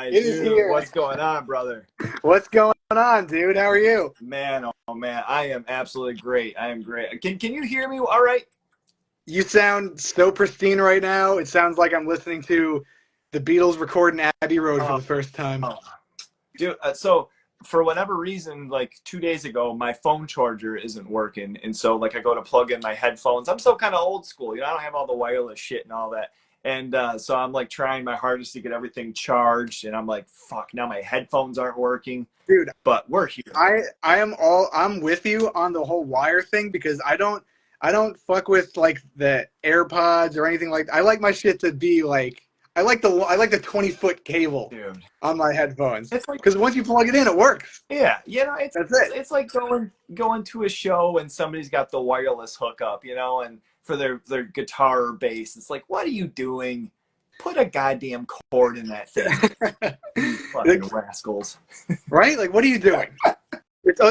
It is dude, here. what's going on, brother? What's going on, dude? How are you? Man, oh man, I am absolutely great. I am great. Can you hear me all right? You sound so pristine right now. It sounds like I'm listening to the Beatles recording Abbey Road for the first time. Oh, dude, so for whatever reason, like 2 days ago, my phone charger isn't working. And so like I go to plug in my headphones. I'm still kind of old school. You know, I don't have all the wireless shit and all that. And so I'm like trying my hardest to get everything charged. And I'm like, fuck, now my headphones aren't working. Dude, but we're here. I'm with you on the whole wire thing because I don't fuck with like the AirPods or anything like that. I like my shit to be like I like the 20-foot cable, dude, on my headphones. It's like, because once you plug it in, it works. Yeah, you know, That's it. It's like going to a show and somebody's got the wireless hookup, you know, and for their guitar or bass. It's like, what are you doing? Put a goddamn cord in that thing. You fucking rascals. Right? Like, what are you doing? It's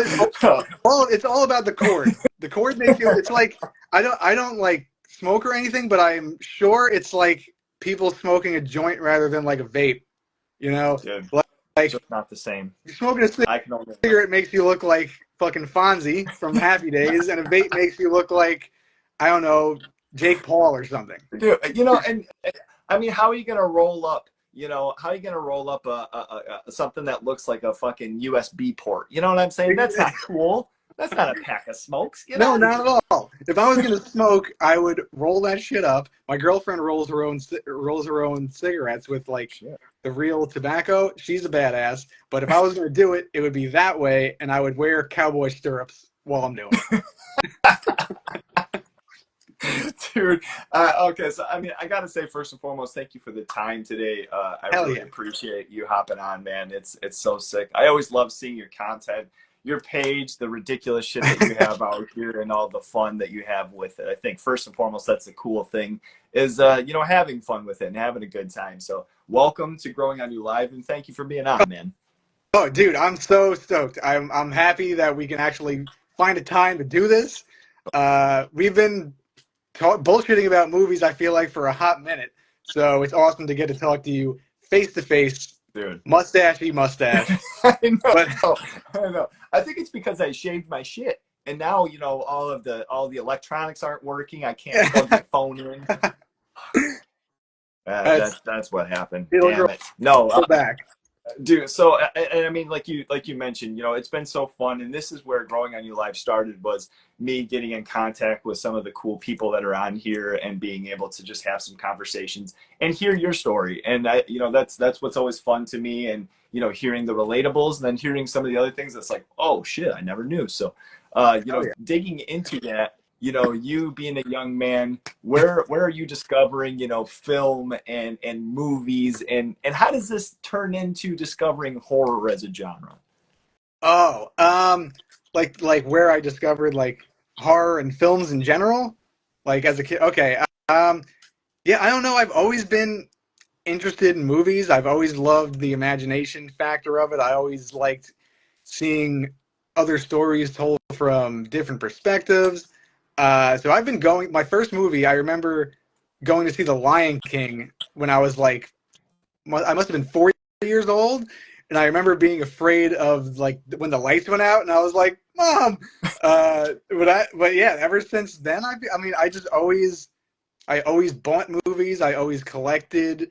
all about the cord. The cord makes you. It's like I don't like smoke or anything, but I'm sure it's like people smoking a joint rather than like a vape. You know, Dude, like it's just not the same. Smoking a cigarette makes you look like fucking Fonzie from Happy Days, and a vape makes you look like, I don't know, Jake Paul or something. Dude, you know, and I mean, how are you gonna roll up? You know, how are you gonna roll up a something that looks like a fucking USB port? You know what I'm saying? That's not cool. That's not a pack of smokes. No, not at all. If I was gonna smoke, I would roll that shit up. My girlfriend rolls her own cigarettes with like the real tobacco. She's a badass. But if I was gonna do it, it would be that way, and I would wear cowboy stirrups while I'm doing it. Dude, okay, so I mean, I gotta say, first and foremost, thank you for the time today. I really appreciate you hopping on, man. It's so sick. I always love seeing your content, your page, the ridiculous shit that you have out here, and all the fun that you have with it. I think first and foremost, that's the cool thing is you know, having fun with it and having a good time. So welcome to Growing on You Live, and thank you for being on, man. Oh, dude, I'm so stoked. I'm happy that we can actually find a time to do this. We've been bullshitting about movies, I feel like, for a hot minute. So it's awesome to get to talk to you face to face, dude. Mustache-y mustache. I know. I know. I think it's because I shaved my shit, and now you know all the electronics aren't working. I can't plug my phone in. That's what happened. Damn it. No, go back. Dude, so and I mean, like you mentioned, you know, it's been so fun, and this is where Growing on You Live started, was me getting in contact with some of the cool people that are on here and being able to just have some conversations and hear your story. And you know, that's what's always fun to me, and you know, hearing the relatables and then hearing some of the other things that's like, oh shit, I never knew. So you know, digging into that, you know, you being a young man, where are you discovering, you know, film and movies, and how does this turn into discovering horror as a genre? Oh, like where I discovered like horror and films in general, like as a kid. Okay, yeah, I don't know. I've always been interested in movies. I've always loved the imagination factor of it. I always liked seeing other stories told from different perspectives. So I've been going. My first movie, I remember going to see The Lion King when I was like, I must have been 4 years old, and I remember being afraid of like when the lights went out, and I was like, "Mom!" But yeah, ever since then, I mean, I always bought movies. I always collected.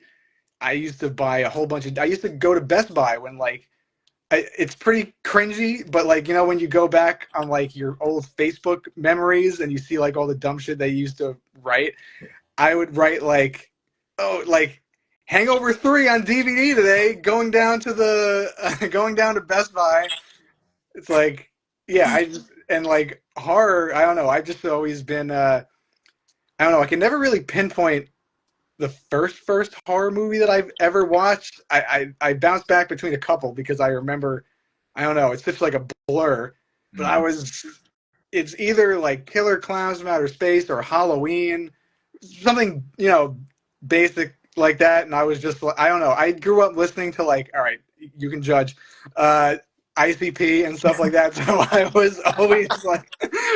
I used to buy a whole bunch of. I used to go to Best Buy when like. It's pretty cringy, but like, you know, when you go back on like your old Facebook memories and you see like all the dumb shit they used to write, I would write like, oh, like Hangover 3 on DVD today, going down to Best Buy. It's like, yeah, and like horror, I don't know. I've just always been, I don't know. I can never really pinpoint the first horror movie that I've ever watched. I bounce back between a couple because I remember, I don't know, it's just like a blur. But it's either like Killer Clowns from Outer Space or Halloween, something, you know, basic like that. And I was just, I don't know, I grew up listening to like, all right, you can judge, I.C.P. and stuff like that. So I was always like,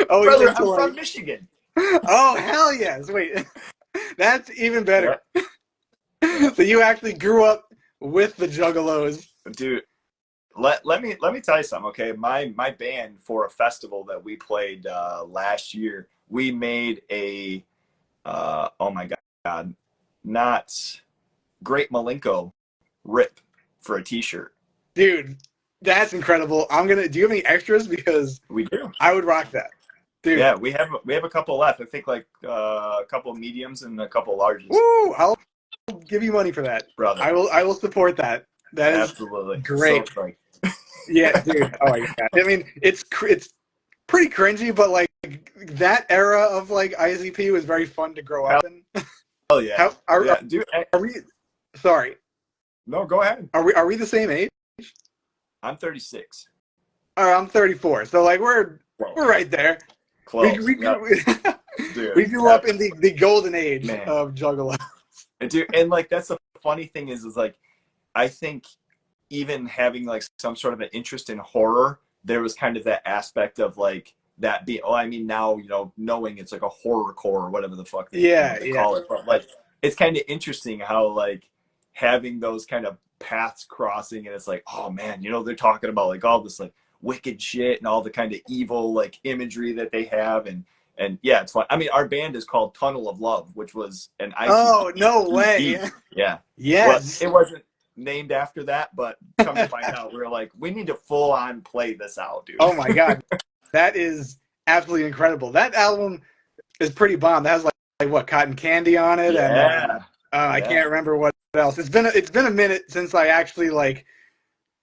Brother, I'm from Michigan. Oh, hell yes. Wait. That's even better. So you actually grew up with the Juggalos. Dude, let me tell you something, okay? My band, for a festival that we played last year, we made a oh my god, not Great Malenko rip for a T-shirt. Dude, that's incredible. I'm gonna. Do you have any extras? Because We do. I would rock that, dude. Yeah, we have a couple left. I think like a couple mediums and a couple larges. Woo! I'll give you money for that. Brother, I will support that. That is absolutely. So great. sorry. Yeah, dude. Oh my god. I mean, it's pretty cringy, but like that era of like I.C.P was very fun to grow up in. Hell yeah. How Yeah, dude. are we? Sorry. No, go ahead. Are we the same age? I'm 36. I'm 34. So like we're Close. right there. Close. We grew, Yep. Dude, we grew up in the golden age man. of Juggalo. And like that's the funny thing is like I think even having like some sort of an interest in horror, there was kind of that aspect of like that being, oh, I mean, now, knowing it's like a horror core or whatever the fuck they call it. But like, it's kind of interesting how like having those kind of paths crossing and it's like, oh man, they're talking about like all this like wicked shit and all the kind of evil like imagery that they have. And yeah, it's fun. I mean, our band is called Tunnel of Love, which was an I.C.P. Oh, no way. Yeah. Yes. Well, it wasn't named after that, but come to find out, we were like, we need to full on play this out, dude. Oh my god. That is absolutely incredible. That album is pretty bomb. That has like what, Cotton Candy on it, Yeah. and I can't remember what else. It's been a minute since I actually like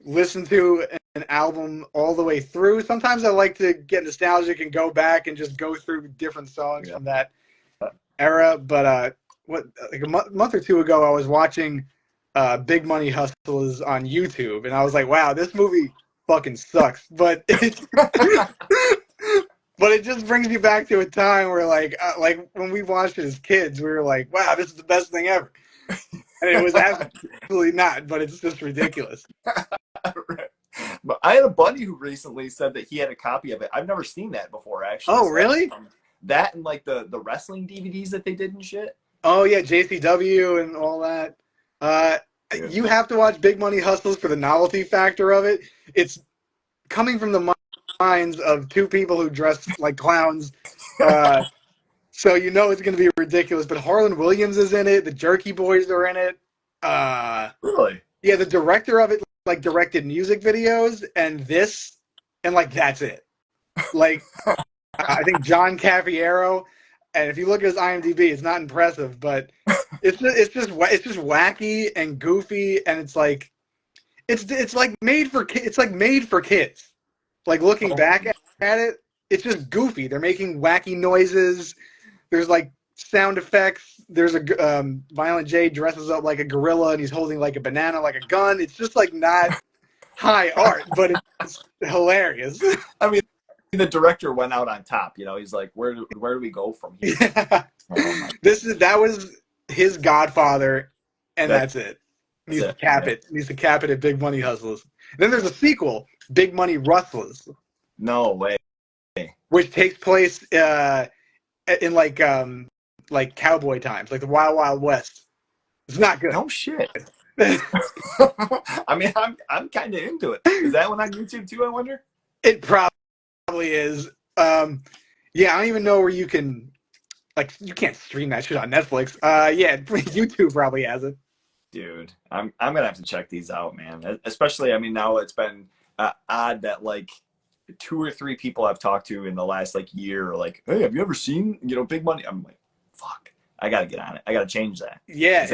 listened to an album all the way through. Sometimes I like to get nostalgic and go back and just go through different songs from that era. But like a month or two ago, I was watching Big Money Hustlers on YouTube, and I was like, wow, this movie fucking sucks. But but it just brings me back to a time where like when we watched it as kids, we were like, wow, this is the best thing ever. And it was absolutely not, but it's just ridiculous. Right. But I had a buddy who recently said that he had a copy of it. I've never seen that before, actually. Oh, really? That and like the wrestling DVDs that they did and shit. Oh yeah, JCW and all that. You have to watch Big Money Hustlers for the novelty factor of it. It's coming from the minds of two people who dress like clowns. So it's going to be ridiculous. But Harlan Williams is in it. The Jerky Boys are in it. Really? Yeah, the director of it like directed music videos and like that's it. Like I think John Cafiero, and if you look at his IMDb, it's not impressive, but it's just wacky and goofy, and it's like made for kids. Like looking back at it, it's just goofy. They're making wacky noises. There's like sound effects. There's a Violent J dresses up like a gorilla and he's holding like a banana like a gun. It's just like not high art, but it's hilarious. I mean, the director went out on top. He's like, where do we go from here? Yeah. That was his Godfather, and that's it. Needs to cap it at Big Money Hustlers. Then there's a sequel, Big Money Rustlers. No way. Which takes place in like cowboy times, like the Wild Wild West. It's not good. No shit. I mean, I'm kind of into it. Is that one on YouTube too, I wonder? It probably is. Yeah, I don't even know where you can, like, you can't stream that shit on Netflix. Yeah, YouTube probably has it. Dude, I'm gonna have to check these out, man. Especially, I mean, now it's been odd that like 2 or 3 people I've talked to in the last like year are like, hey, have you ever seen Big Money? I'm like, fuck, I gotta get on it. I gotta change that. Yeah,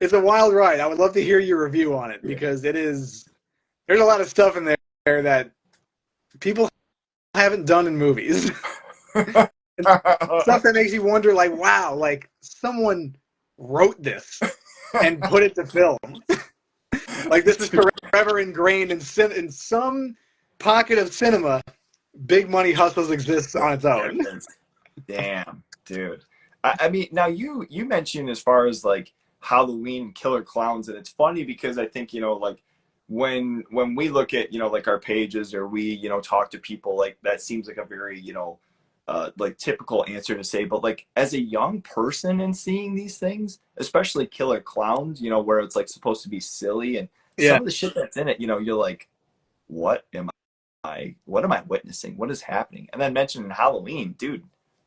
it's a wild ride. I would love to hear your review on it because it is. There's a lot of stuff in there that people haven't done in movies. Stuff that makes you wonder, like, wow, like someone wrote this and put it to film. Like this is forever ingrained in some pocket of cinema. Big Money Hustles exists on its own. Damn, dude. I mean, now you mentioned as far as like Halloween killer clowns, and it's funny because I think like when we look at like our pages or we talk to people, like that seems like a very like typical answer to say, but like as a young person and seeing these things, especially Killer Clowns, you know, where it's like supposed to be silly and Yeah. some of the shit that's in it, you know, you're like, what am I witnessing? What is happening? And then mentioning Halloween, dude,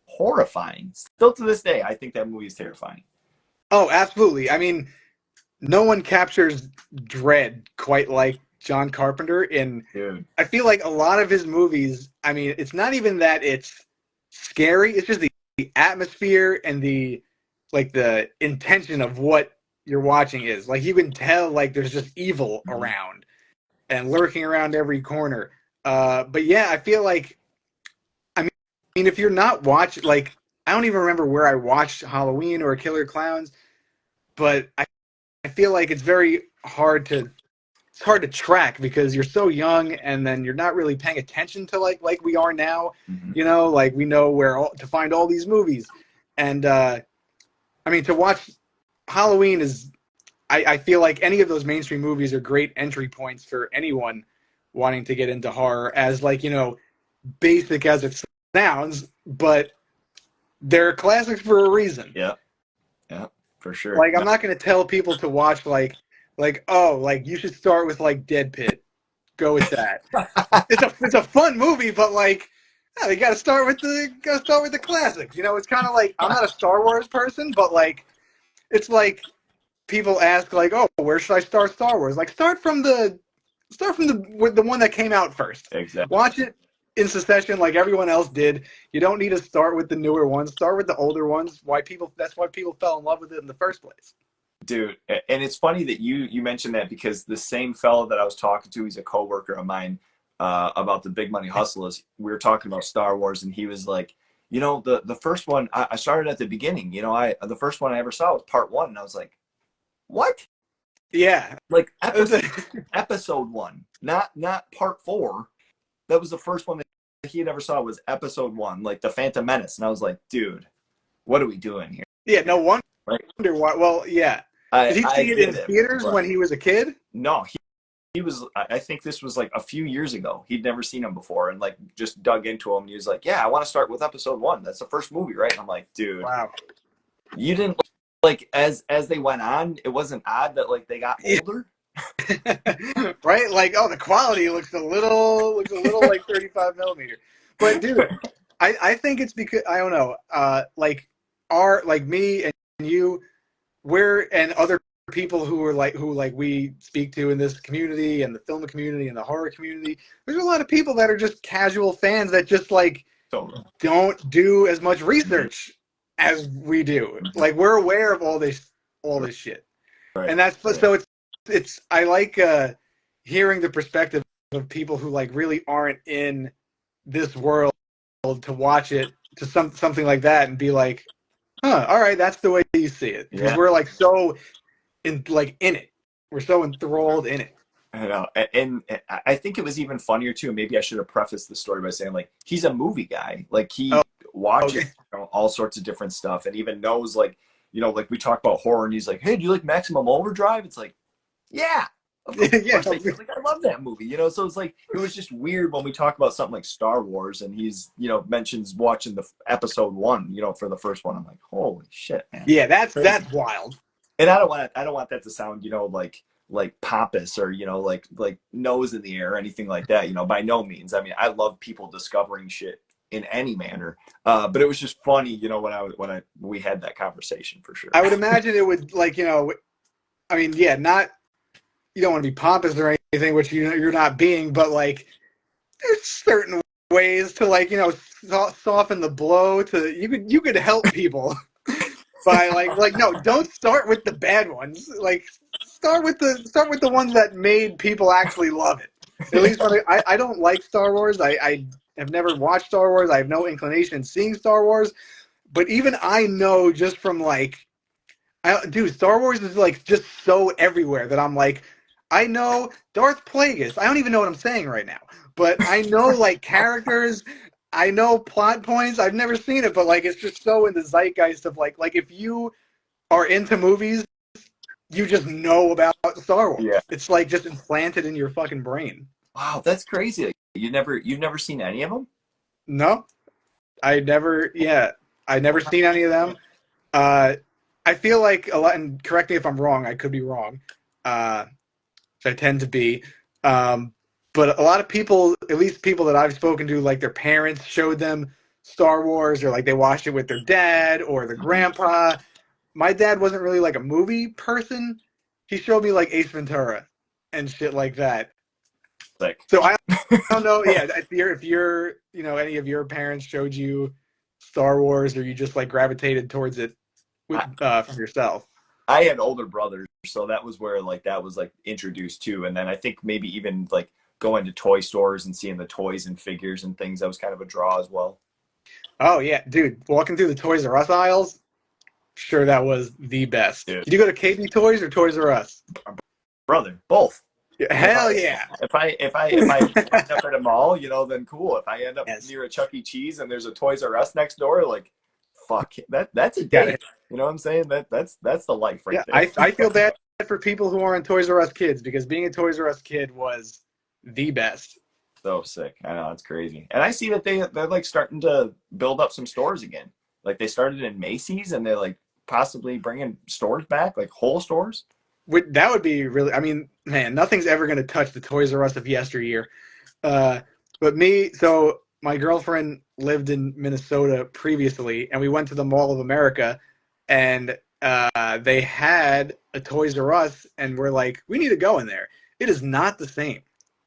horrifying. Still to this day, I think that movie is terrifying. Oh, absolutely. I mean, no one captures dread quite like John Carpenter. In Dude. I feel like a lot of his movies, I mean, it's not even that it's scary, it's just the atmosphere and the intention of what you're watching is. Like you can tell like there's just evil Mhm. around and lurking around every corner. But yeah, I feel like I mean if you're not watching like I don't even remember where I watched Halloween or Killer Clowns, but I feel like it's hard to track because you're so young and then you're not really paying attention to like we are now, Mhm. you know, like we know to find all these movies. And I mean to watch Halloween is I feel like any of those mainstream movies are great entry points for anyone wanting to get into horror, as like, you know, basic as it sounds, but they're classics for a reason. Yeah, yeah, for sure. Like I'm No. not going to tell people to watch like oh, like you should start with like Dead Pit. Go with that. It's a fun movie, but like yeah, you gotta start with the classics. You know, it's kind of like I'm not a Star Wars person, but like it's like people ask like, oh, where should I start Star Wars? Like start from the one that came out first. Watch Exactly. it in succession like everyone else did. You don't need to start with the newer ones. Start with the older ones. That's why people fell in love with it in the first place. Dude, and it's funny that you mentioned that because the same fellow that I was talking to, he's a coworker of mine, about the Big Money Hustlers. We were talking about Star Wars, and he was like, you know, the first one I started at the beginning. You know, I the first one I ever saw was part one, and I was like, what? Yeah. Like episode one, not part four. That was the first one that he had ever saw was episode one, like the Phantom Menace, and I was like, dude, what are we doing here? Yeah, no wonder Right? why. Well, yeah. Did he I see it in get it, theaters but when he was a kid? no, he was. I think this was like a few years ago. He'd never seen him before, and like just dug into him. And he was like, "Yeah, I want to start with episode one. That's the first movie, right?" And I'm like, "Dude, Wow. you didn't like as they went on. It wasn't odd that like they got Yeah. older, Right? Like, oh, the quality looks a little like 35 millimeter. But dude, I think it's because I don't know. Like me and you, we're and other people who we speak to in this community and the film community and the horror community. There's a lot of people that are just casual fans that just like so don't do as much research as we do. Like we're aware of all this shit, right, and that's right, so it's I like hearing the perspective of people who like really aren't in this world to watch it to something like that and be like, huh, all right, that's the way you see it because yeah." we're like so in it, we're so enthralled in it. I know, and I think it was even funnier too. Maybe I should have prefaced the story by saying like he's a movie guy. Like Oh, he watches, okay. you know, all sorts of different stuff, and even knows like, you know, like we talk about horror, and he's like, "Hey, do you like Maximum Overdrive?" It's like, yeah, of Yeah, course I do. Like I love that movie, you know. So it's like it was just weird when we talk about something like Star Wars, and he's, you know, mentions watching the episode one, you know, for the first one. I'm like, holy shit, man, yeah, crazy. that's wild. And I don't want that to sound, you know, like pompous or, you know, like nose in the air or anything like that. You know, by no means. I mean, I love people discovering shit in any manner. But it was just funny, you know, when we had that conversation for sure. I would imagine it would like, you know, I mean, yeah, not you don't want to be pompous or anything, which you're not being, but like there's certain ways to like, you know, soften the blow to you could help people by like no, don't start with the bad ones. Like start with the ones that made people actually love it. At least when I don't like Star Wars. I have never watched Star Wars. I have no inclination in seeing Star Wars. But even I know just from like dude, Star Wars is like just so everywhere that I'm like, I know Darth Plagueis. I don't even know what I'm saying right now, but I know like characters. I know plot points. I've never seen it, but like it's just so in the zeitgeist of like if you are into movies, you just know about Star Yeah. Wars. It's like just implanted in your fucking brain. Wow, that's crazy. You've never seen any of them? No? I never seen any of them. Uh, I feel like a lot, and correct me if I'm wrong, I could be wrong, which I tend to be. Um, but a lot of people, at least people that I've spoken to, like their parents showed them Star Wars, or like they watched it with their dad or their grandpa. My dad wasn't really like a movie person. He showed me like Ace Ventura and shit like that. Like, So I don't know. Yeah, if you're any of your parents showed you Star Wars, or you just like gravitated towards it with I, from yourself. I had older brothers, so that was where like that was like introduced to, and then I think maybe even like going to toy stores and seeing the toys and figures and things, that was kind of a draw as well. Oh yeah, dude, walking through the Toys R Us aisles, sure that was the best. Dude, Did you go to KB Toys or Toys R Us? brother, both. Yeah, If hell I yeah. if I end up at a mall, then cool. If I end up Yes. near a Chuck E. Cheese and there's a Toys R Us next door, like fuck, that's a Got date. it. You know what I'm saying? That's the life right Yeah, there. I feel bad for people who aren't Toys R Us kids, because being a Toys R Us kid was the best. So sick. I know, it's crazy. And I see that they're like starting to build up some stores again. Like they started in Macy's and they're like possibly bringing stores back, like whole stores. That would be really. I mean, man, nothing's ever going to touch the Toys R Us of yesteryear. Uh, but so my girlfriend lived in Minnesota previously, and we went to the Mall of America, and they had a Toys R Us, and we're like, we need to go in there. It is not the same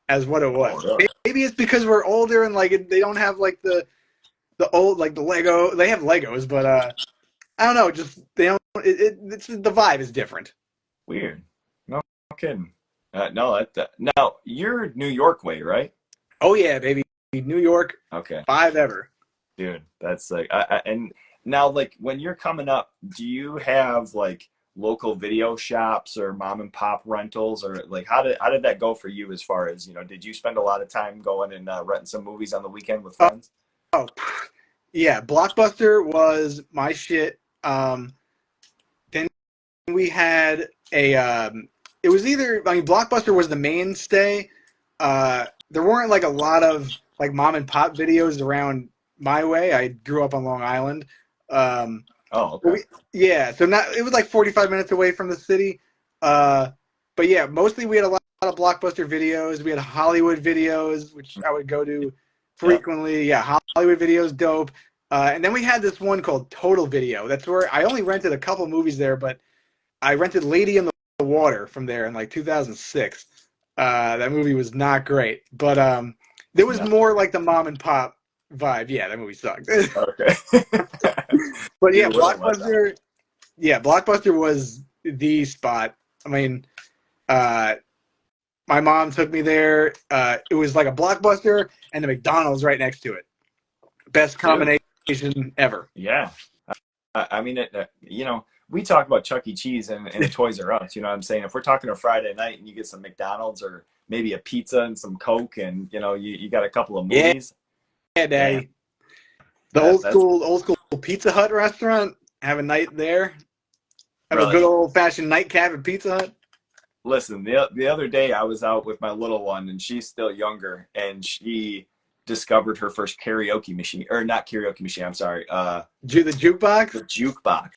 as what it Oh, was. really? Maybe it's because we're older and like they don't have like the old like the Lego. They have Legos, but I don't know. Just they don't. It's the vibe is different. Weird. No kidding. No, now you're New York way, right? Oh yeah, baby, New York, Okay, five ever. dude, that's like, and now like when you're coming up, do you have like local video shops or mom and pop rentals, or like how did that go for you as far as did you spend a lot of time going and renting some movies on the weekend with Oh, friends? oh, yeah, Blockbuster was my shit. Then we had a. It was either, I mean, Blockbuster was the mainstay. There weren't like a lot of like mom and pop videos around my way. I grew up on Long Island. Um, Oh, okay. yeah, so not it was like 45 minutes away from the city. Uh, but yeah, mostly we had a lot of Blockbuster videos. We had Hollywood videos, which I would go to Yeah. frequently. Yeah, Hollywood videos, dope. And then we had this one called Total Video. That's where I only rented a couple movies there, but I rented Lady in the Water from there in like 2006. That movie was not great, but there was No. more like the mom and pop vibe. Yeah, that movie sucked. Okay. But yeah, You wouldn't let that. Blockbuster was the spot. I mean, uh, my mom took me there. It was like a Blockbuster and a McDonald's right next to it. Best Dude, combination ever. yeah. I mean, we talk about Chuck E. Cheese and Toys R Us. You know what I'm saying? If we're talking a Friday night and you get some McDonald's or maybe a pizza and some Coke, and you got a couple of Yeah, movies, man, Daddy. The that's old school Pizza Hut restaurant. Have a night there. Have a brother. good old fashioned nightcap at Pizza Hut. Listen, the other day I was out with my little one, and she's still younger, and she discovered her first karaoke machine, or not karaoke machine. I'm sorry, The the jukebox. jukebox.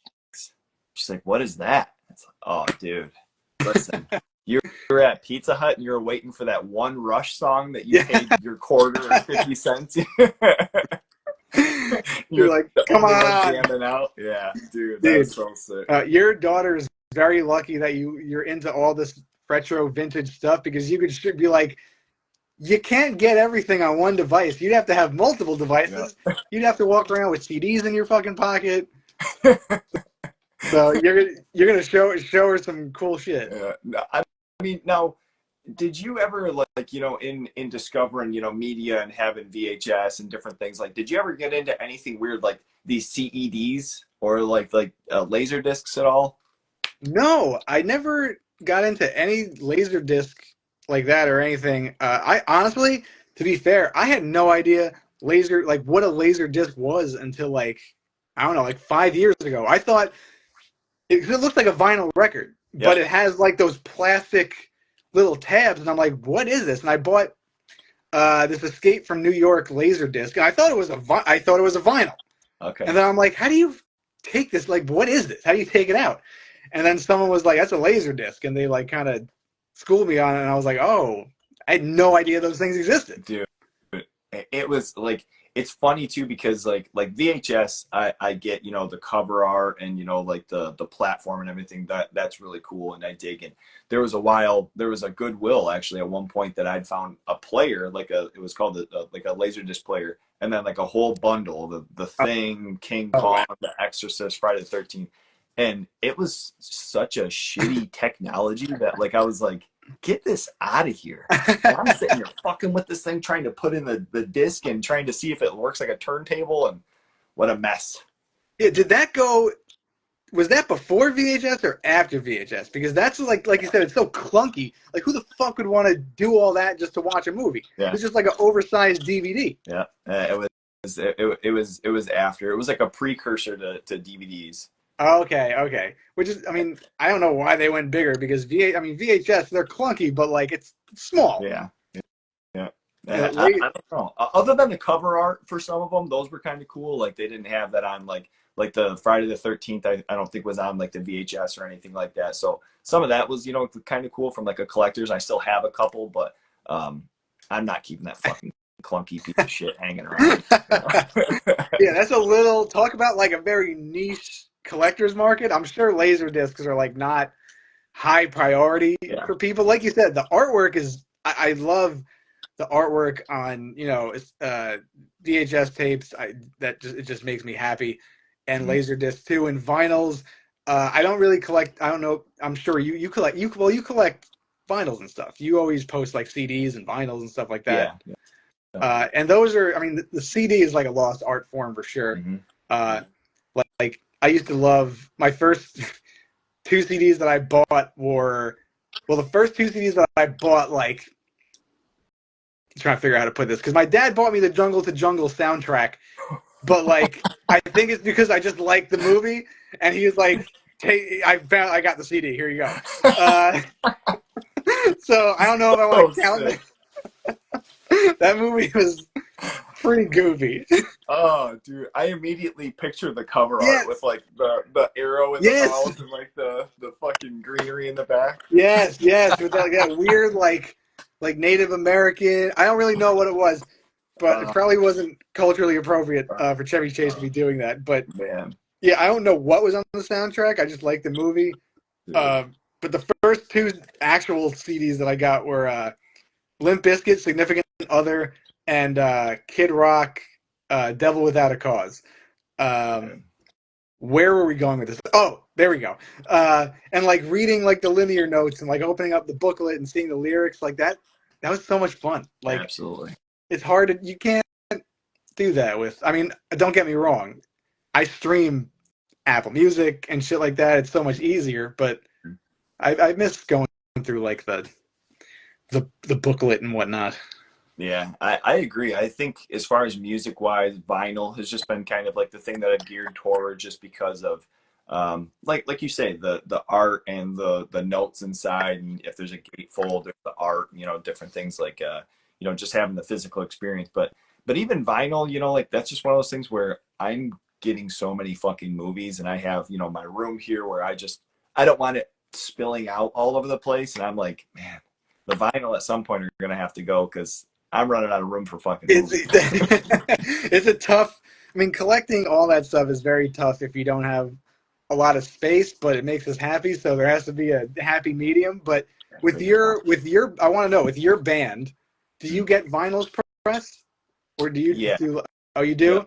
She's like, "What is that?" It's like, "Oh, dude, listen, you're at Pizza Hut and you're waiting for that one Rush song that you Yeah. paid your quarter or 50 cents. You're You're like, the come only one on, jamming out. Yeah, dude, dude. that's so sick. Your daughter is very lucky that you're into all this retro vintage stuff, because you could be like, you can't get everything on one device. You'd have to have multiple Yeah. devices. You'd have to walk around with CDs in your fucking pocket. So you're gonna show her some cool shit. Yeah. No, I mean, now, did you ever like in discovering media and having VHS and different things, like did you ever get into anything weird like these CEDs or like laser discs at all? No, I never got into any laser disc like that or anything. I honestly, to be fair, I had no idea what a laser disc was until like I don't know, like 5 years ago. I thought it looks like a vinyl record, but Yep. it has like those plastic little tabs, and I'm like, what is this? And this Escape from New York laser disc, and I thought it was a vinyl. Okay. And then I'm like, how do you take this? Like, what is this? How do you take it out? And then someone was like, that's a laser disc, and they like kind of schooled me on it, and I was like, oh, I had no idea those things existed. Dude, it was like, it's funny too because like VHS, I get, you know, the cover art and, you know, like the platform and everything, that's really cool and I dig it. There was a Goodwill actually at one point that I'd found a player, it was called like a Laserdisc player, and then like a whole bundle, the Thing, King Oh, Kong, wow. The Exorcist, Friday the 13th, and it was such a shitty technology that like I was like, get this out of here. And I'm sitting here fucking with this thing, trying to put in the disc and trying to see if it works like a turntable, and what a mess. Yeah, did that go? Was that before VHS or after VHS? Because that's like you said, it's so clunky. Like, who the fuck would want to do all that just to watch a movie? Yeah, It's just like an oversized DVD. yeah. It was after. It was like a precursor to DVDs. Okay, okay. Which is, I mean, I don't know why they went bigger because I mean VHS, they're clunky, but like it's small. Yeah, yeah. You know, I don't know. Other than the cover art for some of them, those were kind of cool. Like they didn't have that on like the Friday the 13th. I don't think was on like the VHS or anything like that. So some of that was, you know, kind of cool from like a collector's. I still have a couple, but I'm not keeping that fucking clunky piece of shit hanging around. yeah, that's a little talk about like a very niche collector's market. I'm sure laser discs are like not high priority Yeah. for people. Like you said, the artwork is. I love the artwork on VHS tapes. It just makes me happy, and Mhm. laser discs too, and vinyls. I don't really collect. I don't know. I'm sure you collect. You collect vinyls and stuff. You always post like CDs and vinyls and stuff like that. Yeah. Yeah. And those are. I mean, the CD is like a lost art form for sure. Mm-hmm. Uh, like I used to love my first two CDs that I bought were the first two CDs that I bought like trying to figure out how to put this because my dad bought me the Jungle to Jungle soundtrack, but like I think it's because I just liked the movie, and he was like, I got the CD. Here you go." So I don't know if I want Oh, to count sick. that. That movie was pretty goofy. Oh, dude, I immediately picture the cover art Yes, with like the arrow in the yes, mouth and like the fucking greenery in the back. yes, with that weird like Native American. I don't really know what it was, but it Uh, probably wasn't culturally appropriate uh, for Chevy Chase to be doing that. But man, yeah, I don't know what was on the soundtrack. I just liked the movie. dude. Uh, but the first two actual CDs that I got were Limp Bizkit, Significant Other, and Kid Rock, Devil Without a Cause. Um, where were we going with this? Oh, there we go. And like reading like the linear notes and like opening up the booklet and seeing the lyrics like that. That was so much fun. Like Absolutely. it's hard to you can't do that with. I mean, don't get me wrong. I stream Apple Music and shit like that. It's so much easier, but I miss going through like the booklet and whatnot. Yeah, I agree. I think as far as music wise, vinyl has just been kind of like the thing that I've geared toward just because of like you say, the art and the notes inside, and if there's a gatefold, there's the art, you know, different things like you know, just having the physical experience. But even vinyl, you know, like that's just one of those things where I'm getting so many fucking movies and I have, you know, my room here where I don't want it spilling out all over the place, and I'm like, man, the vinyl at some point are gonna have to go because I'm running out of room for fucking It's movies. it's a tough. I mean, collecting all that stuff is very tough if you don't have a lot of space, but it makes us happy. So there has to be a happy medium. But with your, I want to know with your band, do you get vinyls pressed, or do you Yeah, do? Oh, you yeah, do?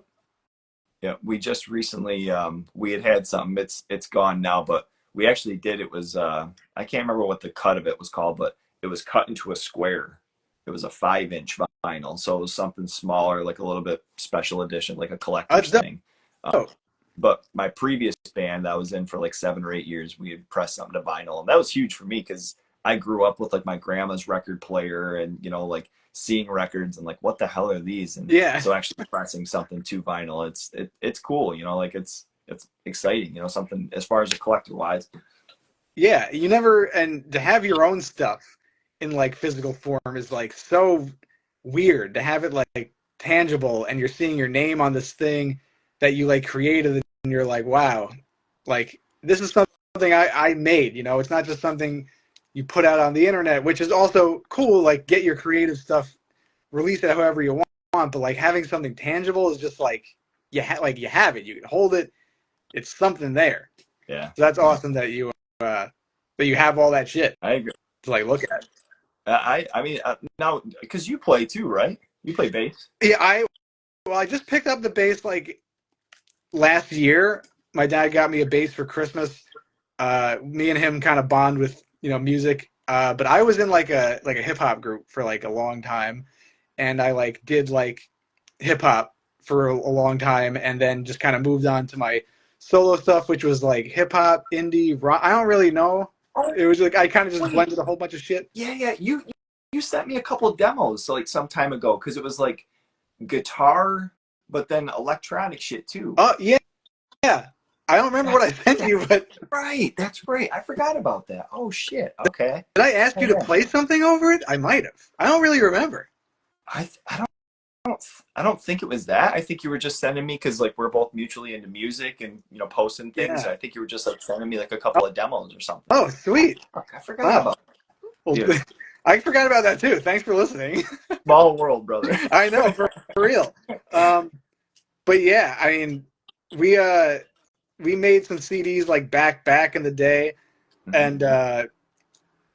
yeah. We just recently we had something. It's gone now, but we actually did. It was I can't remember what the cut of it was called, but it was cut into a square. It was a 5 inch vinyl, so it was something smaller, like a little bit special edition, like a collector's That's thing. Um, dope. but my previous band that I was in for like 7 or 8 years, we had pressed something to vinyl, and that was huge for me because I grew up with like my grandma's record player, and you know, like seeing records and like what the hell are these? And Yeah, so actually pressing something to vinyl, it's cool, you know, like it's exciting, you know, something as far as a collector wise. yeah. And to have your own stuff in like physical form is like so. weird to have it like tangible, and you're seeing your name on this thing that you like created, and you're like, wow, like this is something I made. You know, it's not just something you put out on the internet, which is also cool. Like, get your creative stuff, release it however you want, but like having something tangible is just like like you have it, you can hold it, it's something there. Yeah. So that's Yeah. awesome that you have all that shit I agree. to like look at. I mean, now, because you play too, right? You play bass. Yeah, I just picked up the bass like last year. My dad got me a bass for Christmas. Me and him kind of bond with music. But I was in like a hip hop group for like a long time, and I like did like hip hop for a long time, and then just kind of moved on to my solo stuff, which was like hip hop, indie, rock. I don't really know. Oh, It was like I kind of just wait. blended a whole bunch of shit. Yeah, yeah. You sent me a couple of demos like some time ago because it was like guitar, but then electronic shit too. Oh yeah, yeah. I don't remember what That's I sent that's you, but right. That's right. I forgot about that. Oh shit. Okay. did I ask Yeah, you to yeah. play something over it? I might have. I don't really remember. I don't think it was that. I think you were just sending me because like we're both mutually into music and posting things. Yeah. I think you were just like sending me like a couple of demos or something. Oh, sweet. Fuck, I forgot Wow. about it. Well, Dude. I forgot about that too. Thanks for listening. Small world, brother. I know, for real. Um, but yeah, I mean, we uh we made some CDs like back in the day, and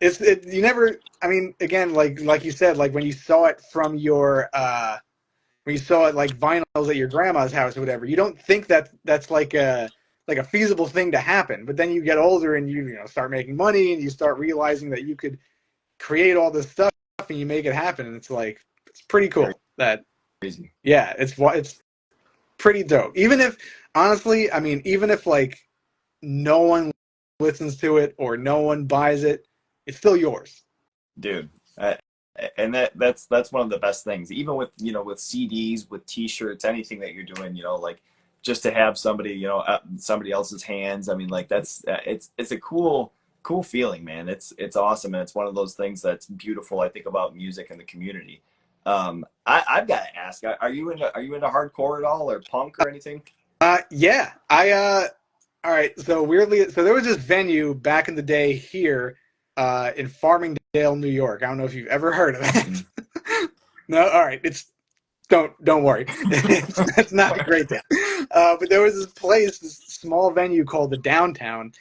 you never. I mean, again, like you said, like when you saw it from your when you saw it like vinyls at your grandma's house or whatever, you don't think that that's like a feasible thing to happen. But then you get older and you start making money and you start realizing that you could create all this stuff and you make it happen, and it's like it's pretty Very cool. That crazy. yeah, it's pretty dope. Even if honestly, I mean, even if like no one listens to it or no one buys it, it's still yours. Dude. And that's one of the best things. Even with with CDs, with T-shirts, anything that you're doing, like just to have somebody somebody else's hands. I mean, like that's it's a cool feeling, man. It's awesome, and it's one of those things that's beautiful. I think about music and the community. I've got to ask, are you into hardcore at all or punk or anything? Yeah, all right. So weirdly, so there was this venue back in the day here, in Farmingdale, New York. I don't know if you've ever heard of Mm. it. No, all right. It's don't worry. It's not a great town. But there was this place, this small venue called the Downtown,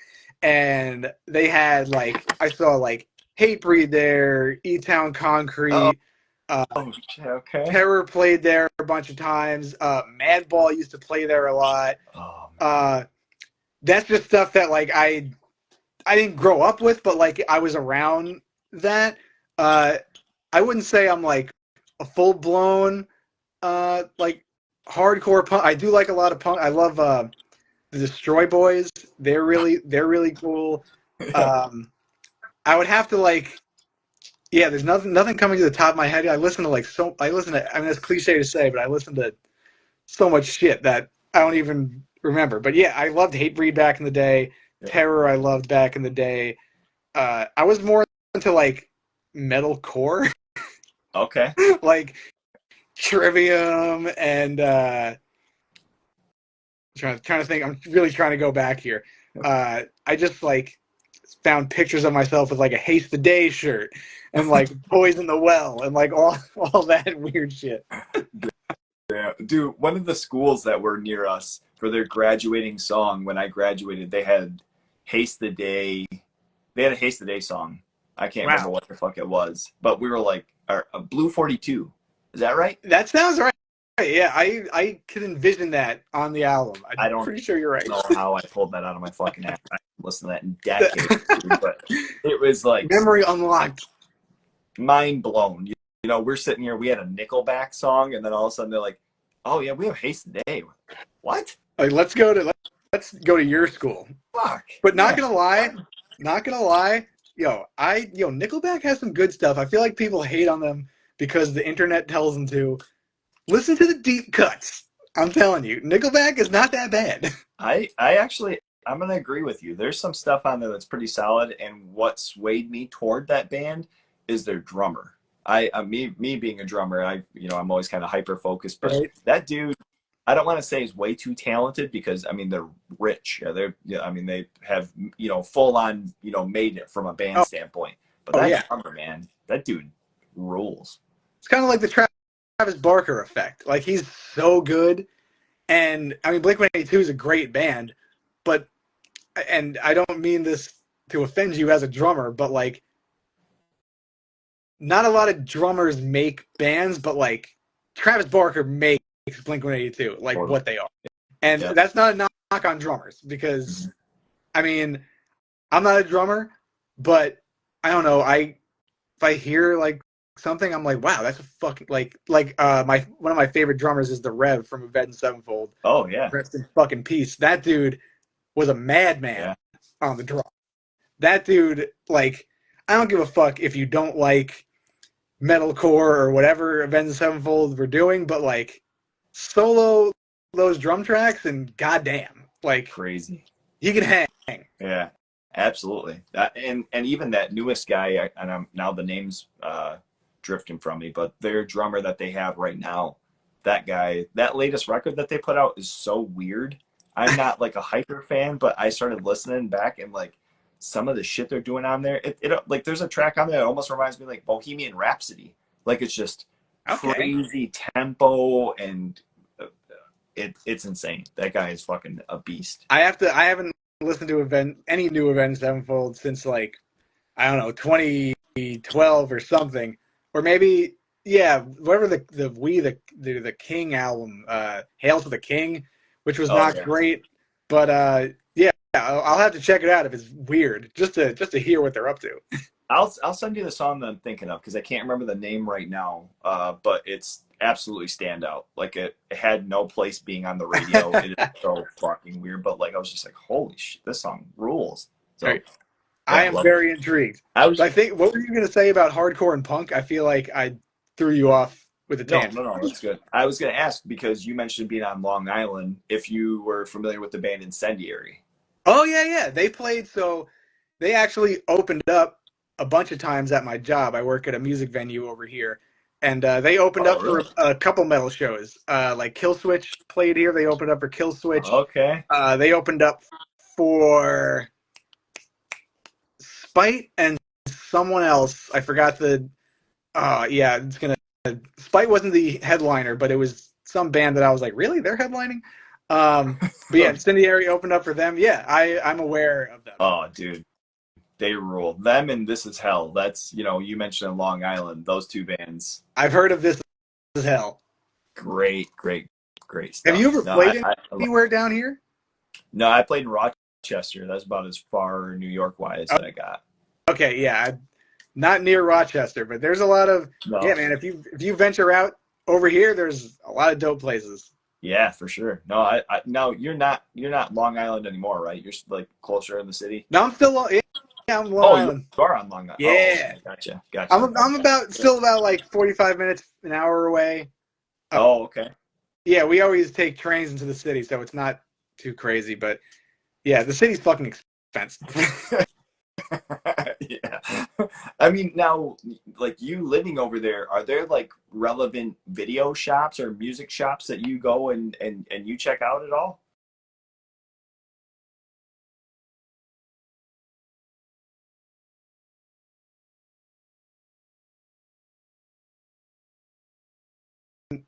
and they had like I saw like Hatebreed there, E Town Oh, Concrete. Uh, okay. Terror played there a bunch of times. Madball used to play there a lot. Oh man. Uh, that's just stuff that like I didn't grow up with, but like I was around that. Uh, I wouldn't say I'm like a full blown like hardcore punk. I do like a lot of punk. I love the Destroy Boys. They're really cool. Um, I would have to like yeah. There's nothing coming to the top of my head. I listen to. I mean, it's cliche to say, but I listen to so much shit that I don't even remember. But yeah, I loved Hatebreed back in the day. Yeah. Terror I loved back in the day. I was more into like metalcore, Okay. like Trivium and trying to think. I'm really trying to go back here. I just like found pictures of myself with like a Haste the Day shirt and like Boys in the Well and like all that weird shit. Yeah, dude, one of the schools that were near us for their graduating song when I graduated, they had Haste the Day. They had a Haste the Day song. I can't remember Wow, what the fuck it was, but we were like, Blue 42. Is that right? that sounds right. Yeah, I could envision that on the album. I I'm don't pretty sure you're right. know how I pulled that out of my fucking ass. I haven't listened to that in decades, dude, but it was like Memory unlocked. mind blown. We're sitting here, we had a Nickelback song, and then all of a sudden they're like, oh yeah, we have Haste the Day. What? Like let's go to your school. Fuck. But not Yeah. gonna lie, not gonna lie, Nickelback has some good stuff. I feel like people hate on them because the internet tells them to. Listen to the deep cuts. I'm telling you, Nickelback is not that bad. I actually I'm gonna agree with you. There's some stuff on there that's pretty solid, and what swayed me toward that band is their drummer. Me being a drummer, I'm always kind of hyper focused, but right? that dude, I don't want to say he's way too talented because I mean they're rich. Yeah, I mean they have full on made it from a band Oh, standpoint. But oh that yeah. drummer, man, that dude rules. It's kind of like the Travis Barker effect. Like he's so good, and I mean Blink-182 is a great band, but and I don't mean this to offend you as a drummer, but like not a lot of drummers make bands, but like Travis Barker makes Blink-182 like Totally. what they are. And Yeah. that's not a knock on drummers because Mhm. I mean, I'm not a drummer, but I don't know, if I hear like something, I'm like, wow, that's a fucking my one of my favorite drummers is the Rev from Avenged Sevenfold. Oh yeah. Rest in fucking peace. That dude was a madman Yeah. on the drum. That dude, like, I don't give a fuck if you don't like metalcore or whatever Avenged Sevenfold were doing, but like solo those drum tracks and goddamn, like Crazy. he can hang. Yeah. Absolutely. And even that newest guy, and I'm now the name's drifting from me, but their drummer that they have right now, that guy, that latest record that they put out is so weird. I'm not like a hyper fan, but I started listening back and like some of the shit they're doing on there. It like there's a track on there that almost reminds me like Bohemian Rhapsody. Like it's just Okay. crazy tempo and it's insane. That guy is fucking a beast. I haven't listened to any new Avenged Sevenfold since like I don't know 2012 or something, or maybe yeah, whatever the King album, Hail to the King, which was Oh not yeah. great, but yeah, I'll have to check it out if it's weird, just to hear what they're up to. I'll send you the song that I'm thinking of because I can't remember the name right now. But it's absolutely standout. Like it had no place being on the radio. It is so fucking weird. But like I was just like, holy shit, this song rules. All So right, I yeah, I am love it. very intrigued. I But was I think what were you gonna say about hardcore and punk? I feel like I threw you off with a tangent. no, that's good. I was gonna ask because you mentioned being on Long Island. If you were familiar with the band Incendiary. Oh yeah, yeah. They played so they actually opened up a bunch of times at my job. I work at a music venue over here, and they opened Oh up for really? a couple metal shows. Like Killswitch played here. They opened up for Killswitch. Okay. They opened up for Spite and someone else. I forgot the. Yeah, it's gonna. Spite wasn't the headliner, but it was some band that I was like, really, they're headlining. But yeah, Incendiary opened up for them. Yeah, I'm aware of them. Oh, dude. They rule. Them and This Is Hell. That's you mentioned Long Island. Those two bands, I've heard of this as hell. great, great, great Have you stuff. ever No, played anywhere down here? no, I played in Rochester. That's about as far New York wise Oh, that I got. okay, yeah, not near Rochester, but there's a lot of yeah, No, man. If you venture out over here, there's a lot of dope places. yeah, for sure. No, no, you're not Long Island anymore, right? You're like closer in the city. No, I'm still yeah, yeah, I'm Long Oh, you Island. are on Long Island. Oh, Yeah, okay, gotcha. I'm about still about like 45 minutes an hour away. Oh, Oh, okay. yeah, we always take trains into the city, so it's not too crazy. But yeah, the city's fucking expensive. Yeah. I mean, now, like you living over there, are there like relevant video shops or music shops that you go and you check out at all?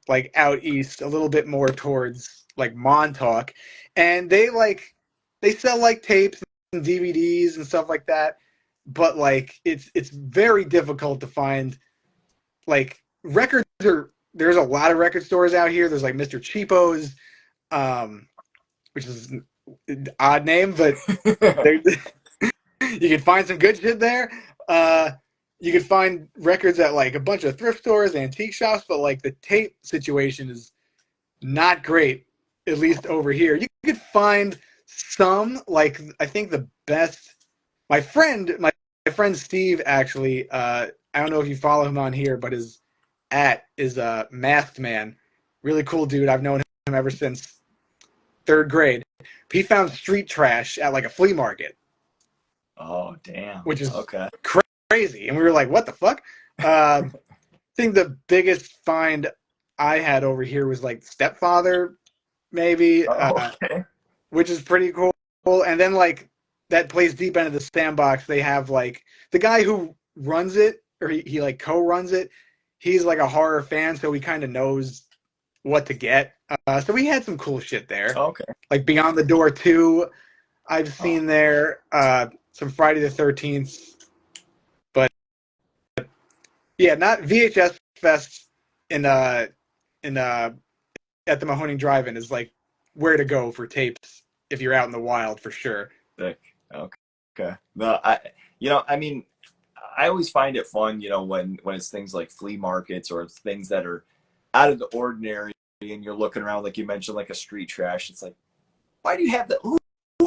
Like out east, a little bit more towards like Montauk, and they sell like tapes and DVDs and stuff like that. But like it's very difficult to find like records are. There's a lot of record stores out here. There's like Mr. Cheapo's, which is an odd name, but there you can find some good shit there. You can find records at like a bunch of thrift stores, antique shops, but like the tape situation is not great, at least over here. You could find some, like I think the best. My friend Steve actually. I don't know if you follow him on here, but his at is Masked Man. Really cool dude. I've known him ever since third grade. He found street trash at like a flea market, Oh, damn. which is Okay. crazy. And we were like, what the fuck? Um, think the biggest find I had over here was like Stepfather, maybe, Oh, okay. which is pretty cool. And then like that plays deep into the sandbox. They have like the guy who runs it, or he like co-runs it. He's like a horror fan, so he kind of knows what to get. So we had some cool shit there, Okay. like Beyond the Door 2. I've Oh, seen there some Friday the 13th, but yeah, not VHS Fest in in at the Mahoning Drive-In is like where to go for tapes if you're out in the wild for sure. sick. Okay. Okay. No, I mean, I always find it fun, when it's things like flea markets or it's things that are out of the ordinary, and you're looking around, like you mentioned, like a street trash. It's like, why do you have that? Who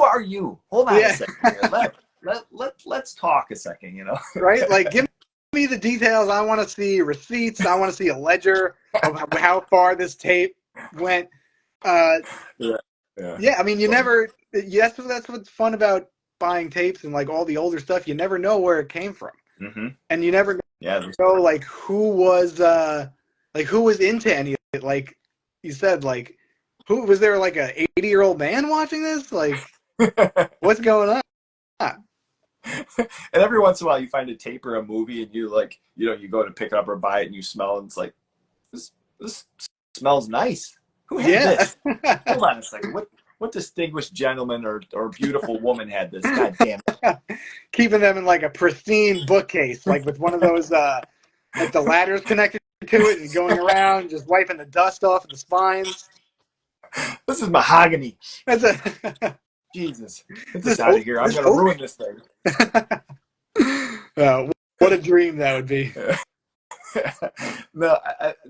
are you? Hold on a Yeah, second here. Let's talk a second. right. Like give me the details. I want to see receipts. I want to see a ledger of how far this tape went. Uh, Yeah. Yeah. yeah, I mean, you never. Yes, that's what's fun about buying tapes and like all the older stuff. You never know where it came from, Mm-hmm. and you never Yeah. know like who was into any of it. Like you said, like who was there? Like a 80-year-old man watching this? Like what's going on? And every once in a while, you find a tape or a movie, and you go to pick it up or buy it, and you smell it, and it's like, this smells nice. Who had Yeah. this? Hold on a second. What distinguished gentleman or beautiful woman had this? God damn it. Keeping them in like a pristine bookcase, like with one of those like the ladders connected to it and going around just wiping the dust off of the spines. This is mahogany. That's a Jesus. Get this this out of here. I'm this going to oak. ruin this thing. What a dream that would be. No,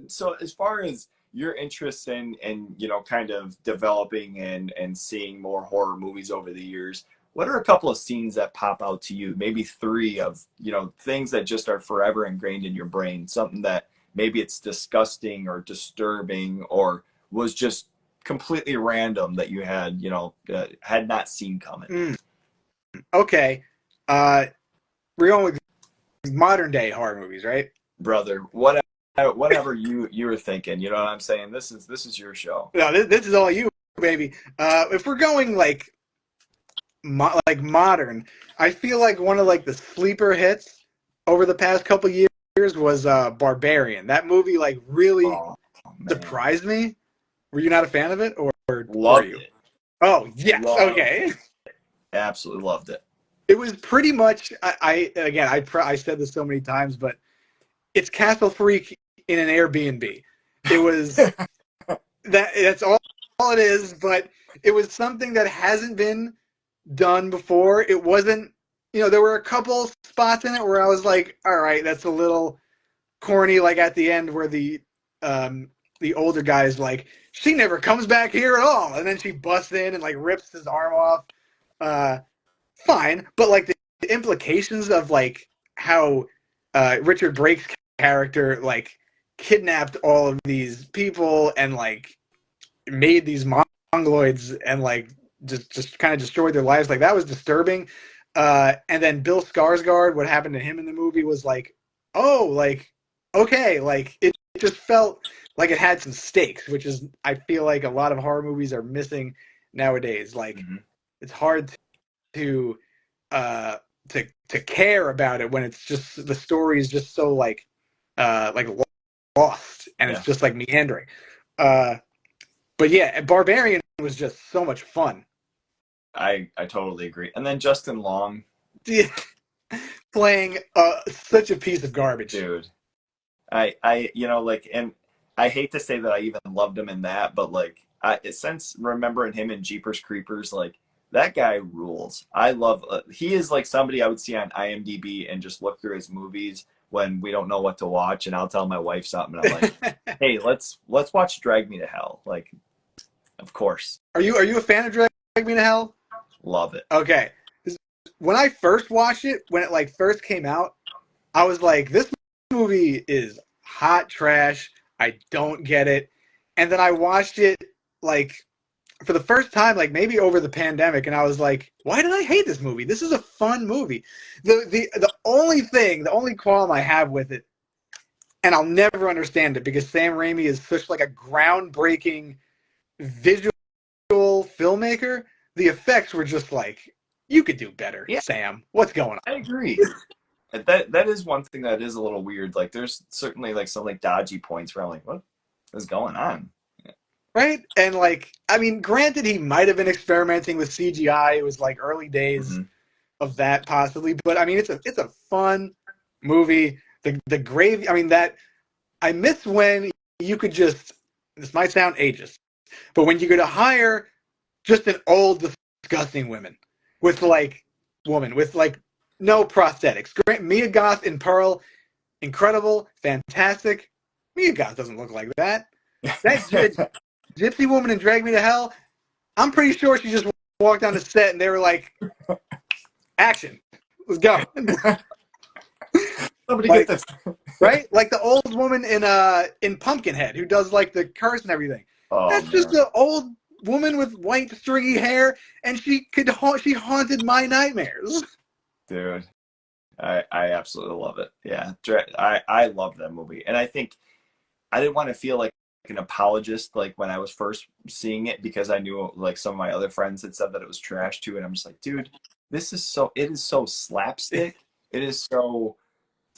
so as far as your interest in kind of developing and seeing more horror movies over the years, what are a couple of scenes that pop out to you? Maybe three of, things that just are forever ingrained in your brain, something that maybe it's disgusting or disturbing or was just completely random that you had not seen coming. Okay. We're going with modern day horror movies, right? Brother, whatever you were thinking, you know what I'm saying? This is your show. No, this is all you, baby. If we're going like modern, I feel like one of like the sleeper hits over the past couple years was Barbarian. That movie like really Oh, man. surprised me. Were you not a fan of it, or were Loved you? it. Oh yes, Loved okay. it. Absolutely loved it. It was pretty much. I said this so many times, but it's Castle Freak in an Airbnb. It was that's all it is, but it was something that hasn't been done before. It wasn't, there were a couple spots in it where I was like, all right, that's a little corny, like at the end where the older guy is like, she never comes back here at all, and then she busts in and like rips his arm off. Fine, but like the implications of like how Richard Brake's character like kidnapped all of these people and like made these mongoloids and like just kind of destroyed their lives, like that was disturbing. And then Bill Skarsgård, what happened to him in the movie was like, oh, like okay, like it just felt like it had some stakes, which is I feel like a lot of horror movies are missing nowadays. Like it's hard to to care about it when it's just the story is just so like lost and it's just like meandering. But yeah, Barbarian was just so much fun. I totally agree. And then Justin Long, playing such a piece of garbage, dude. And I hate to say that I even loved him in that, but like since remembering him in Jeepers Creepers, like that guy rules. I love. He is like somebody I would see on IMDb and just look through his movies when we don't know what to watch, and I'll tell my wife something, and I'm like, "Hey, let's watch Drag Me to Hell." Like, of course. Are you a fan of Drag Me to Hell? Love it. Okay. When I first watched it, when it like first came out, I was like, "This movie is hot trash. I don't get it." And then I watched it like for the first time, like maybe over the pandemic, and I was like, why did I hate this movie? This is a fun movie. The only qualm I have with it and I'll never understand it because Sam Raimi is such like a groundbreaking visual filmmaker. The effects were just like, you could do better, Yeah, Sam. What's going I on? agree. That is one thing that is a little weird. Like, there's certainly like some like dodgy points where I'm like, what is going on? Right? And like, I mean, granted, he might have been experimenting with CGI. It was like early days Mm-hmm. of that possibly, but I mean, it's a fun movie. The grave. I mean, that I miss when you could just. This might sound ageist, but when you could hire just an old, disgusting woman with like no prosthetics. Mia Goth in Pearl, incredible, fantastic. Mia Goth doesn't look like that. That gypsy woman in Drag Me to Hell, I'm pretty sure she just walked on the set and they were like, "Action, let's go." Somebody get Like, this. right? Like the old woman in Pumpkinhead who does like the curse and everything. Oh That's just man, an old woman with white stringy hair, and she haunted my nightmares. dude, I absolutely love it. Yeah, I love that movie, and I think I didn't want to feel like an apologist like when I was first seeing it because I knew like some of my other friends had said that it was trash too, and I'm just like, dude, it is so slapstick. It is so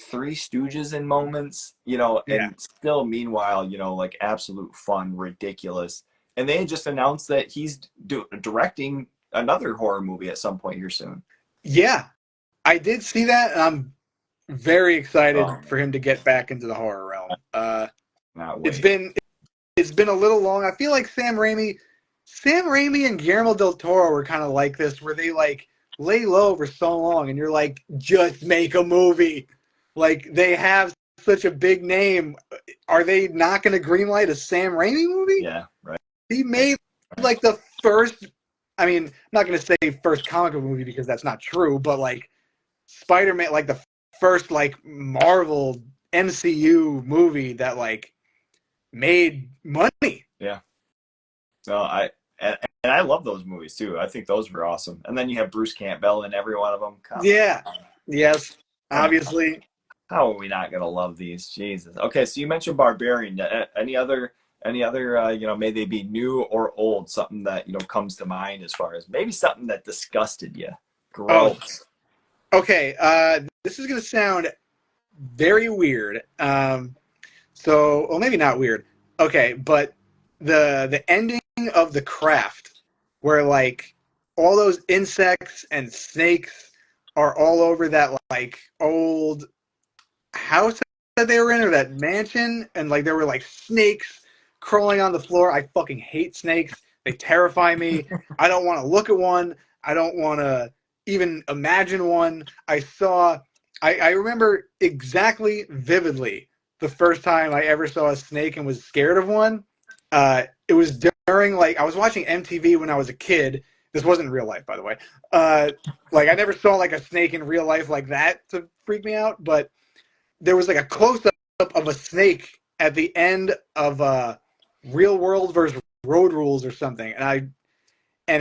Three Stooges in moments, Yeah. and still meanwhile, like absolute fun, ridiculous. And they had just announced that he's directing another horror movie at some point here soon. Yeah, I did see that, and I'm very excited Oh for man, him to get back into the horror realm. not It's wait. been it's been a little long. I feel like Sam Raimi and Guillermo del Toro were kind of like this, where they like lay low for so long, and you're like, just make a movie. Like they have such a big name. Are they not going to greenlight a Sam Raimi movie? Yeah, right, He right, made right. like the first. I mean, I'm not going to say first comic book movie because that's not true, but like Spider-Man, like the first like Marvel MCU movie that like made money. Yeah. No, and I love those movies too. I think those were awesome. And then you have Bruce Campbell in every one of them. Come Yeah. on. Yes. Come on. Obviously. How are we not gonna love these? Jesus. Okay, so you mentioned Barbarian. Any other may they be new or old, something that comes to mind as far as maybe something that disgusted you. Oh, Gross. okay. This is gonna sound very weird. Well, maybe not weird. Okay, but the ending of The Craft, where like all those insects and snakes are all over that like old house that they were in or that mansion, and like there were like snakes crawling on the floor. I fucking hate snakes. They terrify me. I don't want to look at one. I don't want to even imagine one. I remember exactly vividly the first time I ever saw a snake and was scared of one. It was during like I was watching MTV when I was a kid. This wasn't real life, by the way. Like I never saw like a snake in real life like that to freak me out, but there was like a close up of a snake at the end of Real World versus Road Rules or something, and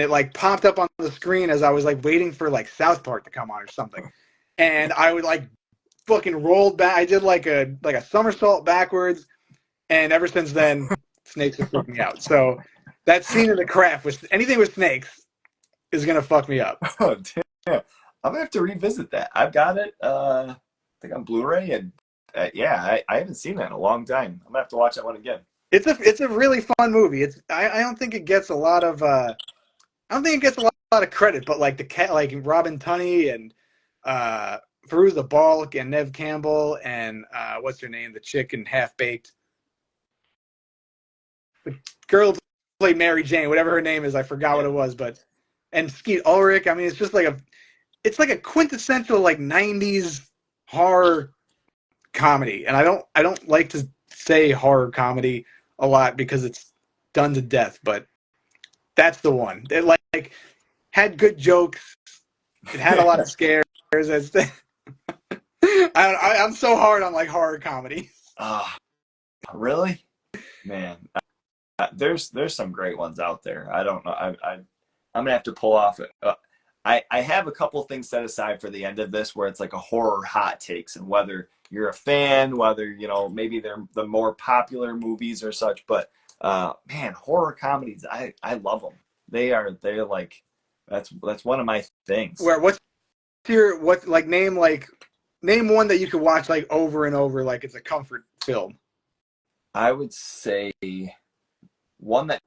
it like popped up on the screen as I was like waiting for like South Park to come on or something, and I would like fucking rolled back. I did like a somersault backwards, and ever since then, snakes have freaked me out. So that scene in The Craft with anything with snakes is gonna fuck me up. Oh damn. I'm gonna have to revisit that. I've got it. I think on Blu-ray, and yeah, I haven't seen that in a long time. I'm gonna have to watch that one again. It's a really fun movie. I don't think it gets a lot of I don't think it gets a lot of credit, but like the cat, like Robin Tunney and Veruza Balk and Nev Campbell and what's her name, the chick in Half Baked, the girl who played Mary Jane, whatever her name is, I forgot what Yeah. it was, but and Skeet Ulrich. I mean, it's like a quintessential like '90s horror comedy, and I don't like to say horror comedy a lot because it's done to death, but that's the one. It like had good jokes. It had a lot of scares. I'm so hard on like horror comedy. Ah, really? Man, there's some great ones out there. I don't know. I'm gonna have to pull off it. I have a couple things set aside for the end of this where it's like a horror hot takes and whether you're a fan, whether maybe they're the more popular movies or such. But man, horror comedies, I love them. They're like that's one of my things. Where name one that you could watch like over and over, like it's a comfort film. I would say one that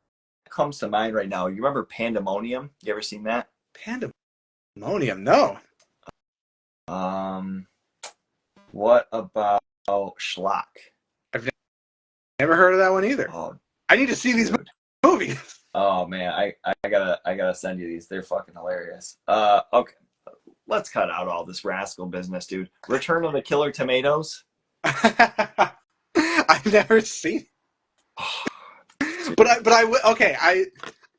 comes to mind right now. You remember Pandemonium? You ever seen that? Pandemonium? No. What about Schlock? I've never heard of that one either. Oh, I need to see these movies. Oh man, I gotta send you these. They're fucking hilarious. Okay, let's cut out all this rascal business, dude. Return of the Killer Tomatoes. I've never seen.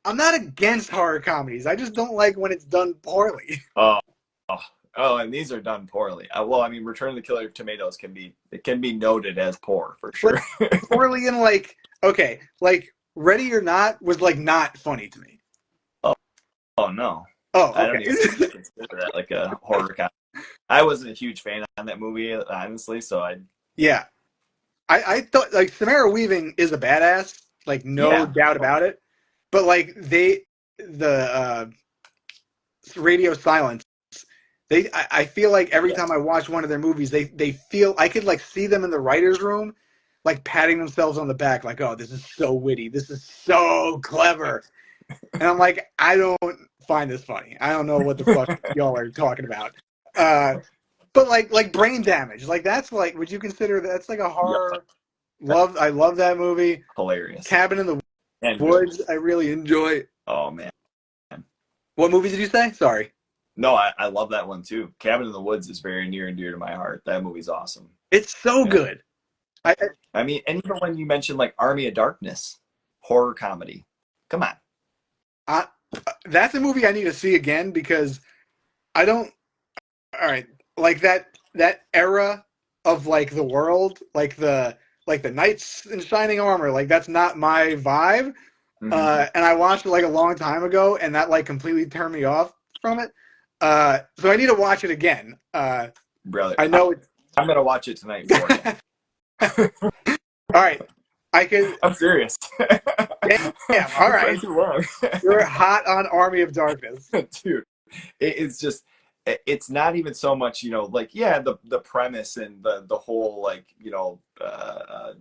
I'm not against horror comedies. I just don't like when it's done poorly. Oh, and these are done poorly. Well, I mean, Return of the Killer Tomatoes can be noted as poor for sure. Poorly in like Ready or Not was like not funny to me. Oh no. Oh, okay. I don't even consider that like a horror comedy. I wasn't a huge fan on that movie, honestly. So I thought like Samara Weaving is a badass, like no doubt about it. But like the Radio Silence, I feel like every time I watch one of their movies, they feel I could like see them in the writer's room, like patting themselves on the back, like, oh, this is so witty, this is so clever, and I'm like, I don't find this funny. I don't know what the fuck y'all are talking about. But like Brain Damage, like that's like, would you consider that's like a horror? Yeah. I love that movie. Hilarious. Cabin in the Woods, I really enjoy. Oh man. What movie did you say? Sorry. No, I love that one too. Cabin in the Woods is very near and dear to my heart. That movie's awesome. It's so good. I mean, and even when you mentioned like Army of Darkness, horror comedy. Come on. That's a movie I need to see again because I don't. All right, like that era of like the world, like the knights in shining armor, like that's not my vibe. Mm-hmm. And I watched it like a long time ago, and that like completely turned me off from it. So I need to watch it again. Brother, I know I'm gonna watch it tonight for you. All right, I'm serious. Yeah. All right. Too long. You're hot on Army of Darkness, dude. It's just. It's not even so much, like, the premise and the whole, like,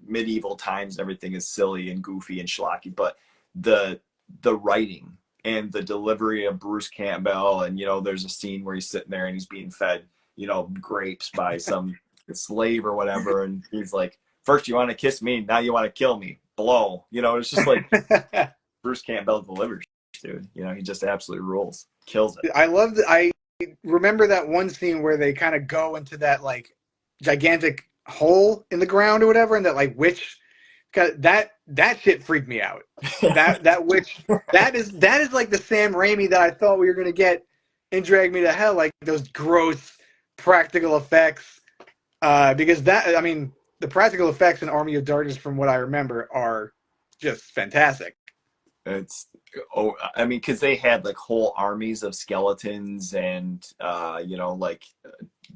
medieval times and everything is silly and goofy and schlocky, but the writing and the delivery of Bruce Campbell, and, there's a scene where he's sitting there and he's being fed, grapes by some slave or whatever, and he's like, first you want to kiss me, now you want to kill me, blow. It's just like Bruce Campbell delivers, dude. He just absolutely rules, kills it. I remember that one scene where they kind of go into that like gigantic hole in the ground or whatever, and that like witch, that shit freaked me out. that witch, that is like the Sam Raimi that I thought we were gonna get in Drag Me to Hell, like those gross practical effects. Because the practical effects in Army of Darkness, from what I remember, are just fantastic. Because they had like whole armies of skeletons and like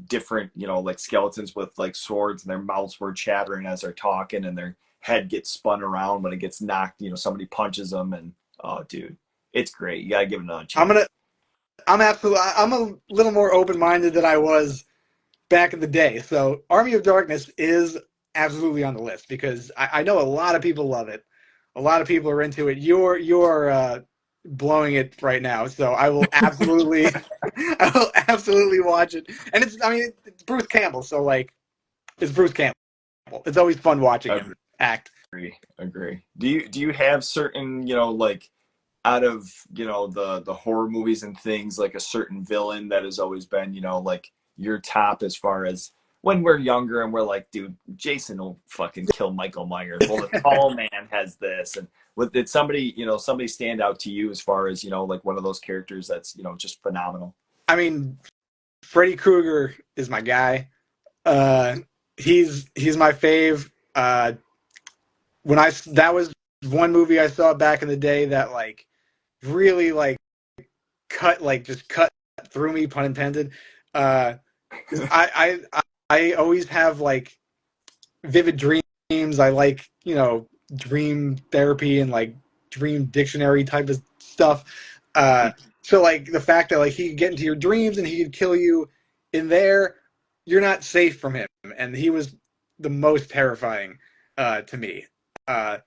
different like skeletons with like swords, and their mouths were chattering as they're talking, and their head gets spun around when it gets knocked, somebody punches them, and oh dude, it's great. You gotta give it another chance. I'm a little more open-minded than I was back in the day, so Army of Darkness is absolutely on the list because I know a lot of people love it. A lot of people are into it. You're blowing it right now, so I will absolutely, watch it. And it's Bruce Campbell, so like, it's Bruce Campbell. It's always fun watching him act. Agree. Do you have certain like out of the horror movies and things, like a certain villain that has always been like your top as far as when we're younger and we're like, dude, Jason will fucking kill Michael Myers. Well, the Tall Man has this. And did somebody stand out to you as far as, like one of those characters that's, just phenomenal? Freddy Krueger is my guy. He's my fave. That was one movie I saw back in the day that like really like cut through me, pun intended. I always have like vivid dreams. I like, dream therapy and like dream dictionary type of stuff. Uh, so like the fact that like he could get into your dreams and he could kill you in there, you're not safe from him. And he was the most terrifying to me. Uh,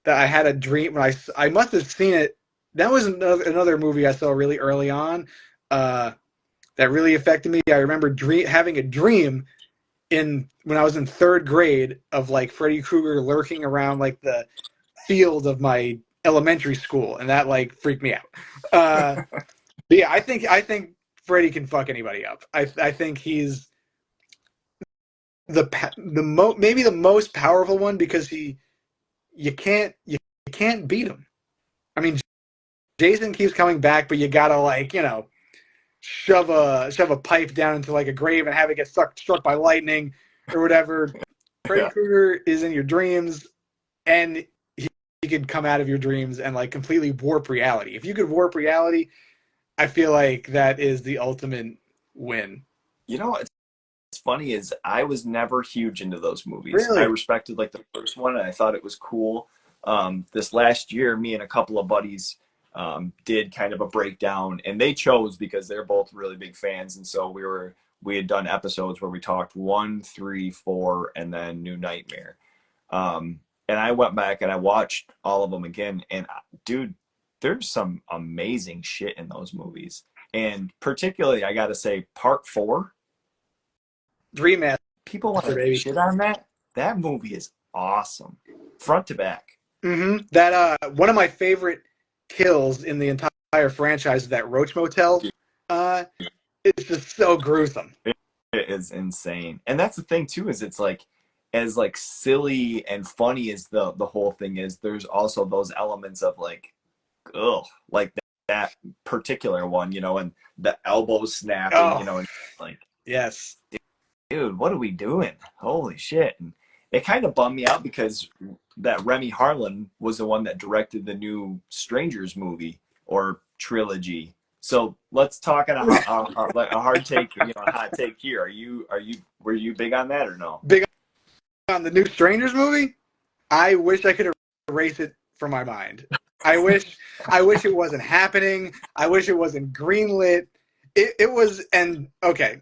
that I had a dream when I must have seen it. That was another movie I saw really early on uh, that really affected me. I remember having a dream in when I was in third grade of like Freddy Krueger lurking around like the field of my elementary school, and that like freaked me out. But yeah, I think Freddy can fuck anybody up. I think he's maybe the most powerful one because you can't beat him. I mean, Jason keeps coming back, but you gotta like shove a pipe down into like a grave and have it get struck by lightning or whatever. Freddy Yeah. Krueger is in your dreams, and he could come out of your dreams and like completely warp reality. If you could warp reality, I feel like that is the ultimate win. You know, it's funny is I was never huge into those movies. I Really? respected like the first one and I thought it was cool. This last year, me and a couple of buddies did kind of a breakdown, and they chose because they're both really big fans, and so we had done episodes where we talked 1, 3, 4, and then New Nightmare. And I went back and I watched all of them again, and dude, there's some amazing shit in those movies, and particularly I got to say, Part 4. Dream People want to baby. shit on that. That movie is awesome, front to back. That one of my favorite kills in the entire franchise is that Roach Motel. Uh, it's just so gruesome. It is insane, and that's the thing too. Is it's like as like silly and funny as the whole thing is. There's also those elements of like, ugh, like that particular one, and the elbow snapping, Oh, and like, yes. dude, what are we doing? Holy shit! And it kind of bummed me out because that Remy Harlan was the one that directed the new Strangers movie or trilogy. So let's talk on a hard take, a hot take here. Were you big on that or no? Big on the new Strangers movie. I wish I could erase it from my mind. I wish it wasn't happening. I wish it wasn't greenlit. It was, and okay.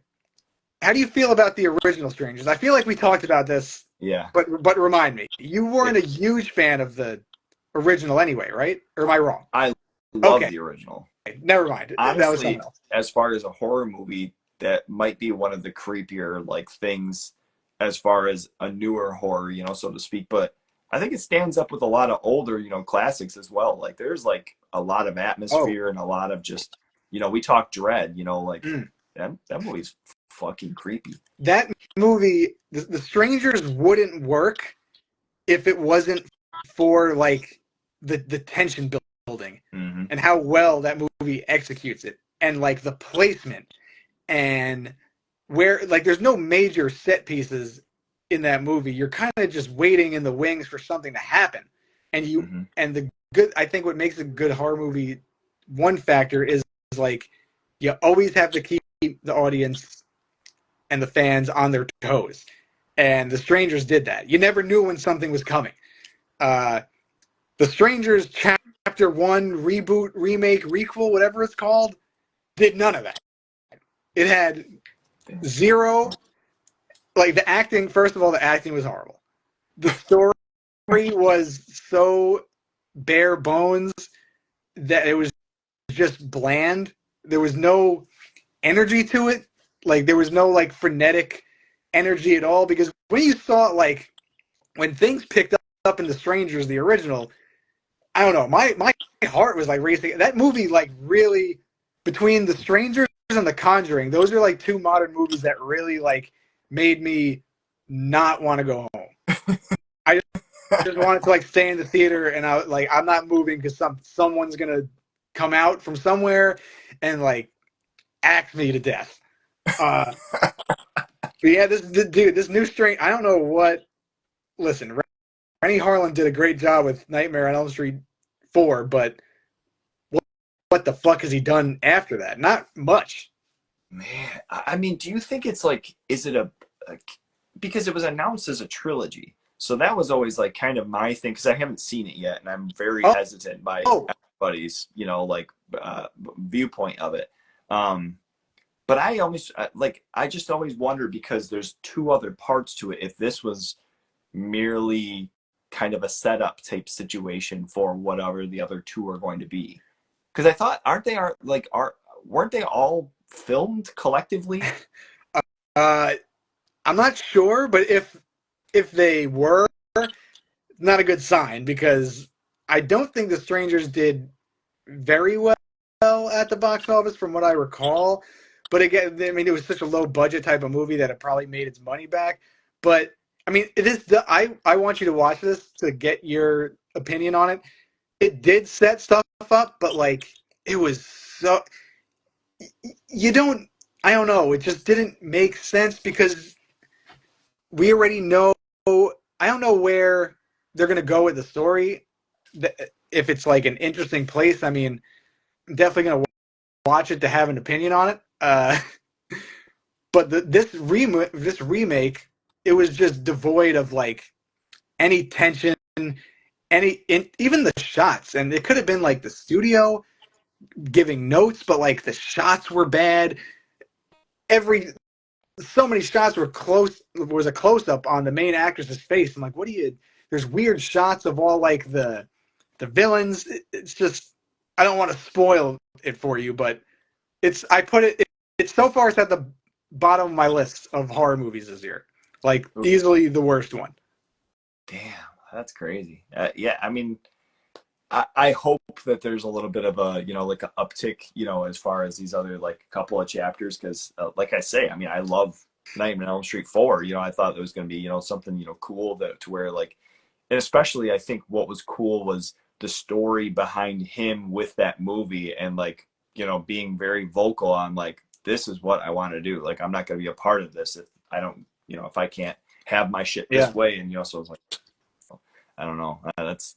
How do you feel about the original Strangers? I feel like we talked about this, Yeah. but remind me. You weren't a huge fan of the original anyway, right? Or am I wrong? I love Okay, the original. never mind. That was something Honestly, else. as far as a horror movie, that might be one of the creepier like things as far as a newer horror, so to speak. But I think it stands up with a lot of older, classics as well. Like there's like a lot of Oh, atmosphere and a lot of just, we talk dread, like mm. that movie's fucking creepy. That movie, the Strangers wouldn't work if it wasn't for like the tension building Mm-hmm. and how well that movie executes it, and like the placement, and where like there's no major set pieces in that movie. You're kind of just waiting in the wings for something to happen, and Mm-hmm. the good, I think what makes a good horror movie, one factor is like you always have to keep the audience and the fans on their toes, and the Strangers did that. You never knew when something was coming. uh the Strangers Chapter 1 reboot, remake, requel, whatever it's called, did none of that. It had zero. Like the acting, first of all, the acting was horrible. The story was so bare bones that it was just bland. There was no energy to it. Like there was no like frenetic energy at all. Because when you saw like when things picked up in The Strangers, the original, I don't know, my heart was like racing. That movie like really, between The Strangers and The Conjuring, those are like two modern movies that really like made me not want to go home. I just wanted to like stay in the theater, and I'm not moving because someone's gonna come out from somewhere and like axe me to death. Uh, but yeah, this new strain. I don't know what. Listen, Rennie Harlan did a great job with Nightmare on Elm Street 4, but what the fuck has he done after that? Not much. Man, I mean, do you think it's like, is it because it was announced as a trilogy. So that was always like kind of my thing, because I haven't seen it yet, and I'm very Oh, hesitant by oh, everybody's, like viewpoint of it. But I always like, I just always wonder, because there's two other parts to it, if this was merely kind of a setup type situation for whatever the other two are going to be. Because I thought, weren't they all filmed collectively? uh, I'm not sure, but if they were, not a good sign, because I don't think The Strangers did very well at the box office from what I recall. But again, I mean, it was such a low budget type of movie that it probably made its money back. But I mean, it is I want you to watch this to get your opinion on it. It did set stuff up, but like it was so you don't I don't know, it just didn't make sense because we already know. I don't know where they're gonna go with the story. If it's like an interesting place, I mean, I'm definitely gonna watch it to have an opinion on it. But this remake, it was just devoid of like any tension, even the shots, and it could have been like the studio giving notes, but like the shots were bad. Every So many shots were close was a close up on the main actress's face. I'm like, what do you? There's weird shots of all like the villains. It's just I don't want to spoil it for you, but it's so far it's at the bottom of my list of horror movies this year. Like easily the worst one. Damn, that's crazy. Yeah, I mean, I hope that there's a little bit of a, like an uptick, as far as these other like couple of chapters, because like I say, I mean, I love Nightmare on Elm Street 4. I thought there was going to be, something, cool that to where like, and especially I think what was cool was the story behind him with that movie, and like, being very vocal on like, this is what I want to do. Like, I'm not going to be a part of this if I don't, if I can't have my shit this way. And, so it's like, I don't know. That's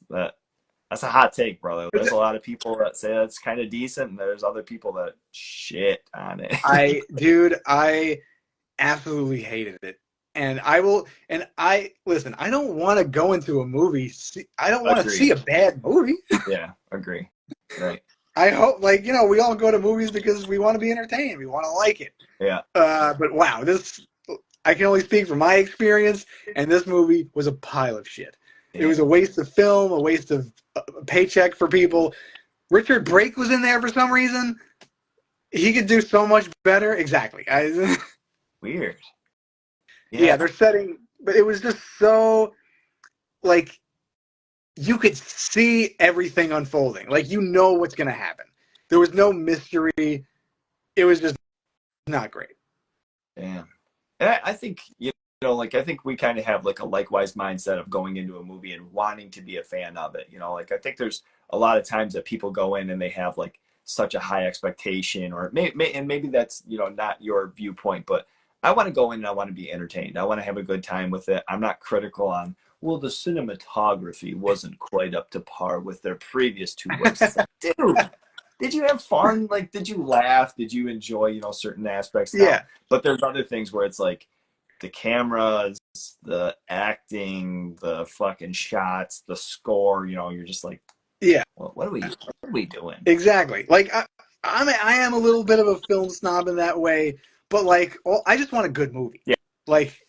a hot take, brother. There's a lot of people that say that's kind of decent, and there's other people that shit on it. I absolutely hated it. And listen, I don't want to go into a movie. I don't want to Agree. see a bad movie. Yeah, agree. Right. I hope, like, we all go to movies because we want to be entertained. We want to like it. Yeah. But wow, I can only speak from my experience, and this movie was a pile of shit. It was a waste of film, a waste of a paycheck for people. Richard Brake was in there for some reason. He could do so much better. Exactly. Weird. Yeah, they're setting, but it was just so, like, you could see everything unfolding. Like, what's going to happen. There was no mystery. It was just not great. Damn. And I think, like, I think we kind of have like a likewise mindset of going into a movie and wanting to be a fan of it. Like, I think there's a lot of times that people go in and they have like such a high expectation, or and maybe that's, not your viewpoint, but I want to go in and I want to be entertained. I want to have a good time with it. I'm not critical on, well, the cinematography wasn't quite up to par with their previous two works. Like, dude, did you have fun? Like, did you laugh? Did you enjoy, certain aspects? Yeah. Now, but there's other things where it's like the cameras, the acting, the fucking shots, the score, you're just like, yeah, well, what are we doing? Exactly. Like, I am a little bit of a film snob in that way, but like, I just want a good movie. Yeah. Like,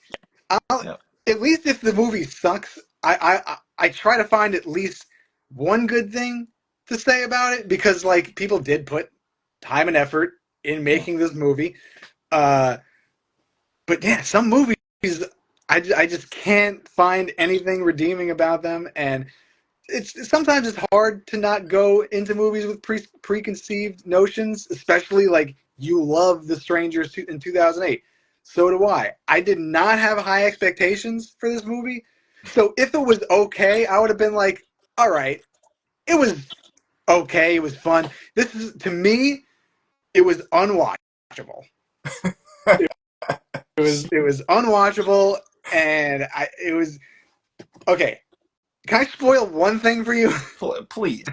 at least if the movie sucks, I try to find at least one good thing to say about it, because like people did put time and effort in making this movie. But yeah, some movies I just can't find anything redeeming about them, and sometimes it's hard to not go into movies with preconceived notions, especially like you love The Strangers in 2008. So do I. I did not have high expectations for this movie. So if it was okay, I would have been like, all right, it was okay, it was fun. To me, it was unwatchable. It was unwatchable, and it was okay. Can I spoil one thing for you? Please.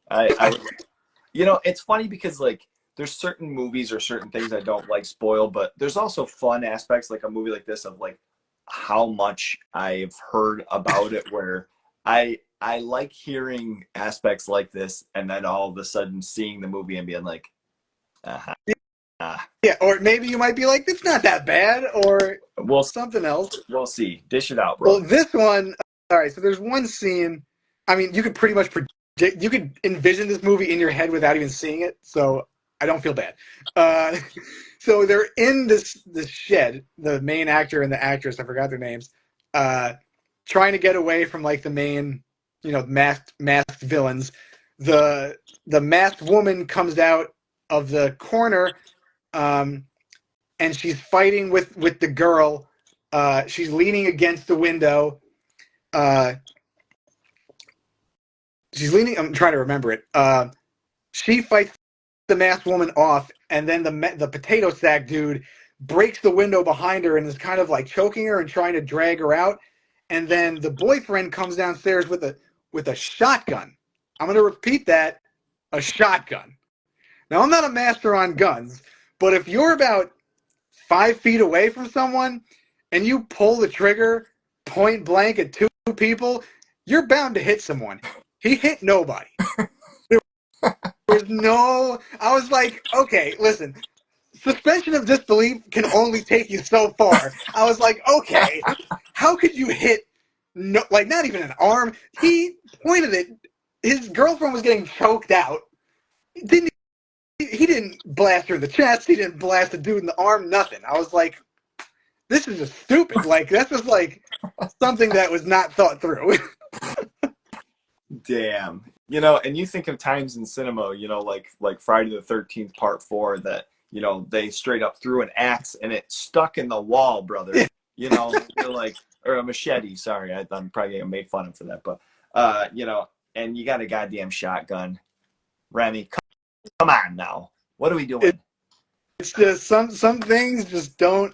It's funny because like there's certain movies or certain things I don't like spoiled, but there's also fun aspects like a movie like this of like how much I've heard about it where I like hearing aspects like this and then all of a sudden seeing the movie and being like, uh-huh. Yeah, or maybe you might be like, it's not that bad, or We'll something else. we'll see. Dish it out, Well, bro. this one, all right, so there's one scene. I mean, you could pretty much predict, you could envision this movie in your head without even seeing it, so I don't feel bad. Uh, so they're in this shed, the main actor and the actress, I forgot their names, uh, trying to get away from like the main, masked villains. The masked woman comes out of the corner, um, and she's fighting with the girl. She's leaning against the window. Uh, she's leaning. I'm trying to remember it. She fights the masked woman off, and then the potato sack dude breaks the window behind her and is kind of like choking her and trying to drag her out. And then the boyfriend comes downstairs with a shotgun. I'm going to repeat that: a shotgun. Now, I'm not a master on guns, but if you're about 5 feet away from someone and you pull the trigger point blank at two people, you're bound to hit someone. He hit nobody. There's no. I was like, okay, listen. Suspension of disbelief can only take you so far. I was like, okay, how could you hit? No, like not even an arm. He pointed it. His girlfriend was getting choked out. He didn't blast her in the chest. He didn't blast the dude in the arm. Nothing. I was like, this is just stupid. Like that's just like something that was not thought through. Damn. And you think of times in cinema, like Friday the 13th Part 4 that, they straight up threw an axe and it stuck in the wall, brother. You're like, or a machete, sorry. I'm probably getting made fun of for that, but, and you got a goddamn shotgun. Remy, come on now. What are we doing? It's just some things just don't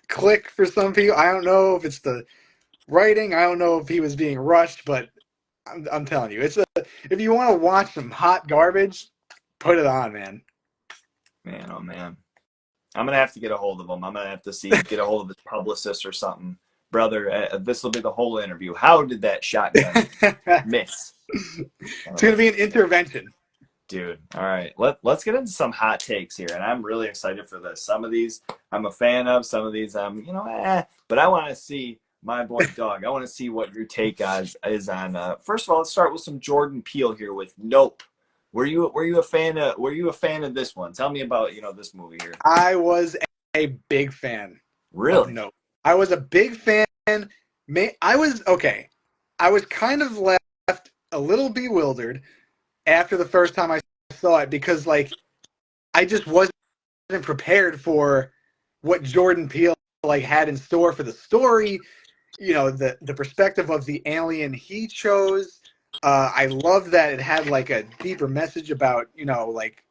click for some people. I don't know if it's the writing. I don't know if he was being rushed, but I'm telling you, if you want to watch some hot garbage, put it on, man. Man, oh man. I'm going to have to get a hold of him. I'm going to have to get a hold of his publicist or something. Brother, this will be the whole interview. How did that shotgun miss? It's going to be an intervention. Dude, all right. Let's get into some hot takes here, and I'm really excited for this. Some of these I'm a fan of. Some of these but I want to see my boy Doug. I want to see what your take is on. First of all, let's start with some Jordan Peele here with Nope. Were you a fan of this one? Tell me about this movie here. I was a big fan. Really? Nope. I was a big fan. I was kind of left a little bewildered after the first time I saw it because like I just wasn't prepared for what Jordan Peele like had in store for the story. The perspective of the alien he chose. I love that it had like a deeper message about like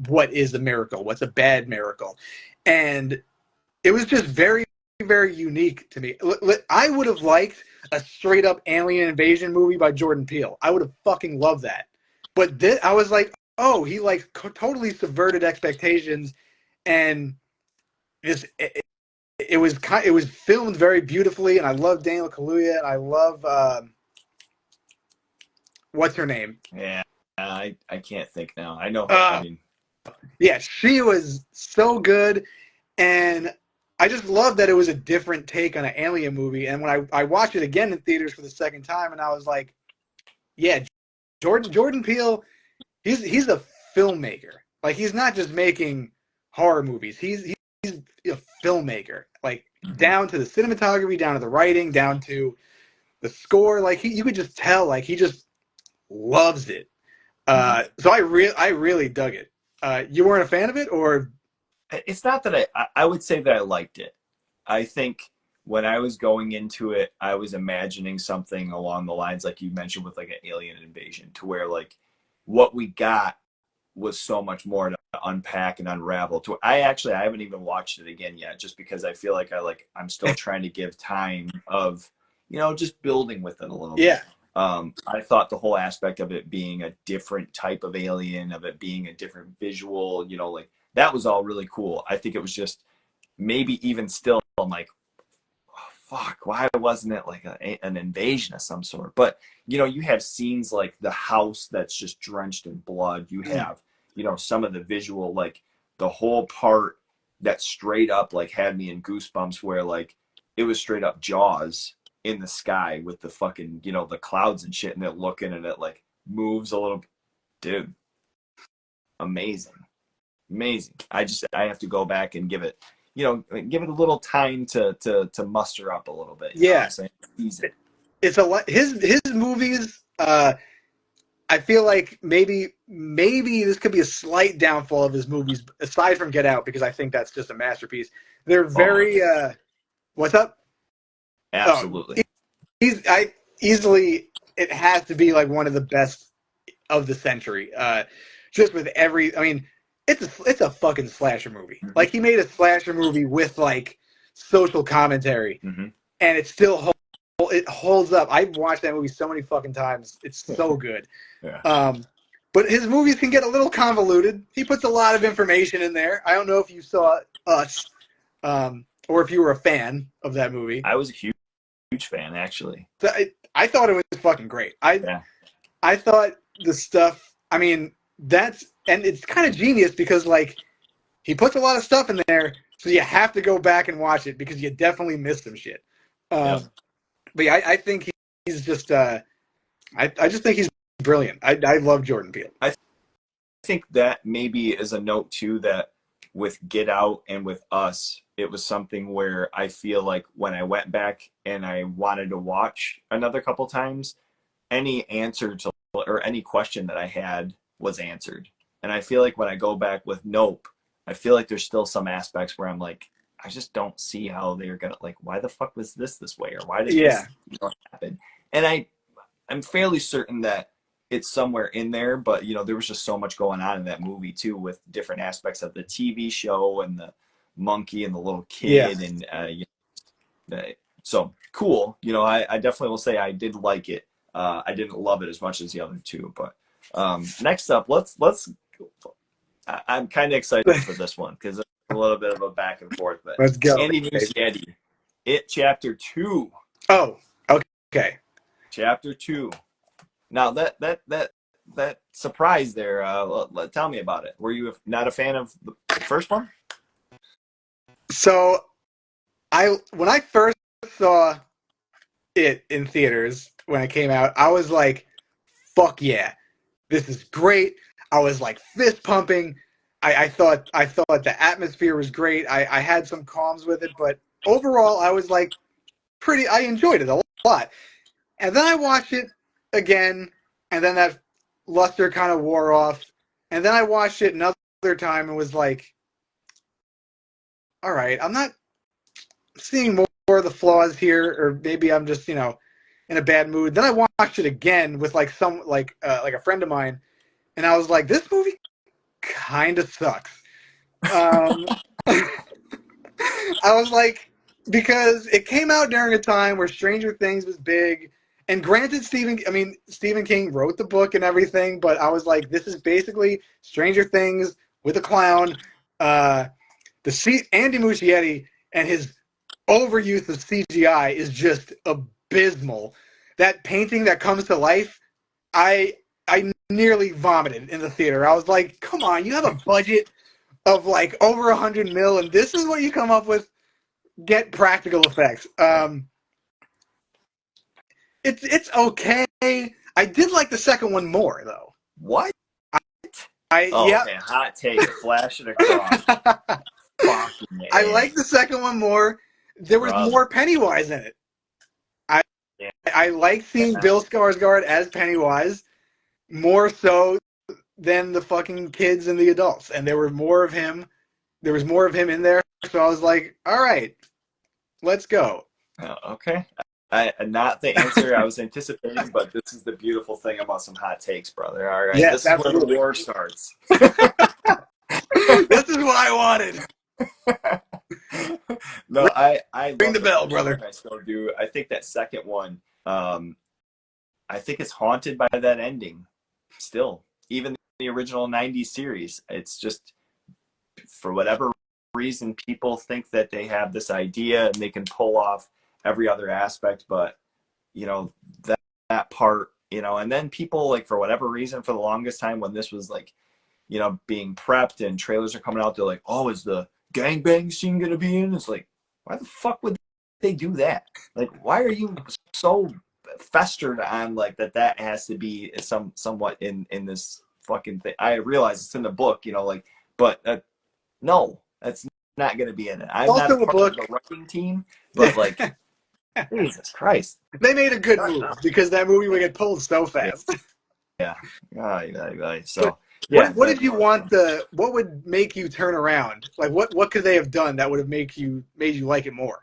what is a miracle, what's a bad miracle, and it was just very very unique to me. I would have liked a straight up alien invasion movie by Jordan Peele. I would have fucking loved that. But I was like, oh, he like totally subverted expectations, and it was filmed very beautifully, and I love Daniel Kaluuya, and I love what's her name? Yeah, I can't think now. I know. I mean, yeah, she was so good, and I just love that it was a different take on an alien movie. And when I watched it again in theaters for the second time, and I was like, yeah, Jordan Peele, he's a filmmaker. Like he's not just making horror movies. He's a filmmaker. Like down to the cinematography, down to the writing, down to the score. Like you could just tell, like he just loves it. So I really dug it. You weren't a fan of it, or? It's not that I would say that I liked it. I think when I was going into it, I was imagining something along the lines like you mentioned with like an alien invasion, to where like what we got was so much more to unpack and unravel. I haven't even watched it again yet, just because I feel like I'm still trying to give time of just building with it a little Yeah. bit. I thought the whole aspect of it being a different type of alien, of it being a different visual, you know, like that was all really cool. I think it was just maybe even still, I'm like, fuck, why wasn't it like an invasion of some sort? But you know, you have scenes like the house that's just drenched in blood. You Mm. have, you know, some of the visual, like the whole part that straight up like had me in goosebumps, where like it was straight up Jaws in the sky with the fucking, you know, the clouds and shit, and it looking and it like moves a little. Dude, amazing, amazing. I have to go back and give it, you know, give it a little time to muster up a little bit. You know what I'm Yeah, saying? Easy. it's a lot. His movies. I feel like maybe this could be a slight downfall of his movies, aside from Get Out, because I think that's just a masterpiece. They're Oh, very. What's up? Oh, absolutely. I easily. It has to be like one of the best of the century. Just with every. I mean, it's a fucking slasher movie. Mm-hmm. Like he made a slasher movie with like social commentary, Mm-hmm. and it still it holds up. I've watched that movie so many fucking times. It's so good. Yeah. Um, but his movies can get a little convoluted. He puts a lot of information in there. I don't know if you saw Us, or if you were a fan of that movie. I was a huge fan, actually. So I thought it was fucking great. Yeah. I thought the stuff. I mean, and it's kind of genius because like he puts a lot of stuff in there, so you have to go back and watch it because you definitely missed some shit. Yep. But yeah, I think he's just. I just think he's brilliant. I love Jordan Peele. I think that maybe is a note too, that with Get Out and with Us, it was something where I feel like when I went back and I wanted to watch another couple times, any answer to or any question that I had was answered. And I feel like when I go back with Nope, I feel like there's still some aspects where I'm like, I just don't see how they're gonna, like, why the fuck was this way, or why did this, Yeah, you know, happen? And I'm fairly certain that it's somewhere in there, but you know, there was just so much going on in that movie too, with different aspects of the TV show and the monkey and the little yeah. kid, and you know, so cool. You know, I definitely will say I did like it. I didn't love it as much as the other two, but next up, let's. I'm kind of excited for this one because it's a little bit of a back and forth. But Let's go. Andy Muschietti, It Chapter 2. Oh, okay. Chapter 2. Now that surprise there. Tell me about it. Were you not a fan of the first one? So when I first saw it in theaters when it came out, I was like, "Fuck yeah, this is great." I was like fist pumping. I thought the atmosphere was great. I had some qualms with it, but overall, I was like I enjoyed it a lot. And then I watched it again, and then that luster kind of wore off. And then I watched it another time and was like, all right, I'm not seeing more of the flaws here, or maybe I'm just, in a bad mood. Then I watched it again with like a friend of mine, and I was like, this movie kind of sucks. Um, I was like, because it came out during a time where Stranger Things was big, and granted, Stephen King wrote the book and everything, but I was like, this is basically Stranger Things with a clown. Andy Muschietti and his overuse of CGI is just abysmal. That painting that comes to life, I nearly vomited in the theater. I was like, come on, you have a budget of like over 100 mil, and this is what you come up with. Get practical effects. It's okay. I did like the second one more though. What? I Oh, yeah. okay. Hot take. Flash it across. Fucking I A, like the second one more. There was brother. more Pennywise in it. I Yeah. I like seeing Bill Skarsgård as Pennywise more so than the fucking kids and the adults. And there were more of him. There was more of him in there. So I was like, all right, let's go. Oh, okay. Not the answer I was anticipating, but this is the beautiful thing about some hot takes, brother. All right, Yes, this is where the absolutely. war starts. This is what I wanted. No, I Ring love the the bell, first brother. one. I still do. I think that second one, I think it's haunted by that ending still. Even the original 90s series, it's just, for whatever reason, people think that they have this idea and they can pull off every other aspect, but you know, that part, you know, and then people, like, for whatever reason, for the longest time when this was like, you know, being prepped and trailers are coming out, they're like, oh, is the gangbang scene gonna be in? It's like, why the fuck would they do that? Like, why are you so festered on like that has to be somewhat in this fucking thing? I realize it's in the book, you know, like, but no, that's not gonna be in it. I'm not a Also a part of book. the writing team, but like, Jesus Christ. They made a good move because that movie would get pulled so Yeah. fast. Yeah. But So yeah, what did you want what would make you turn around? Like what could they have done that would have made you like it more?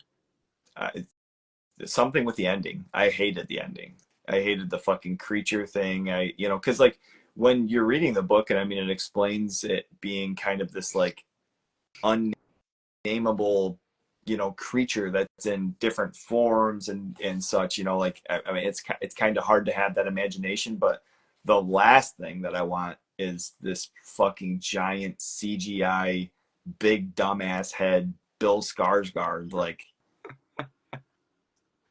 something with the ending. I hated the ending. I hated the fucking creature thing. You know, because like when you're reading the book, and I mean, it explains it being kind of this like unnameable, you know, creature that's in different forms and such. You know, like I mean, it's kind of hard to have that imagination. But the last thing that I want is this fucking giant CGI big dumbass head Bill Skarsgård. Like,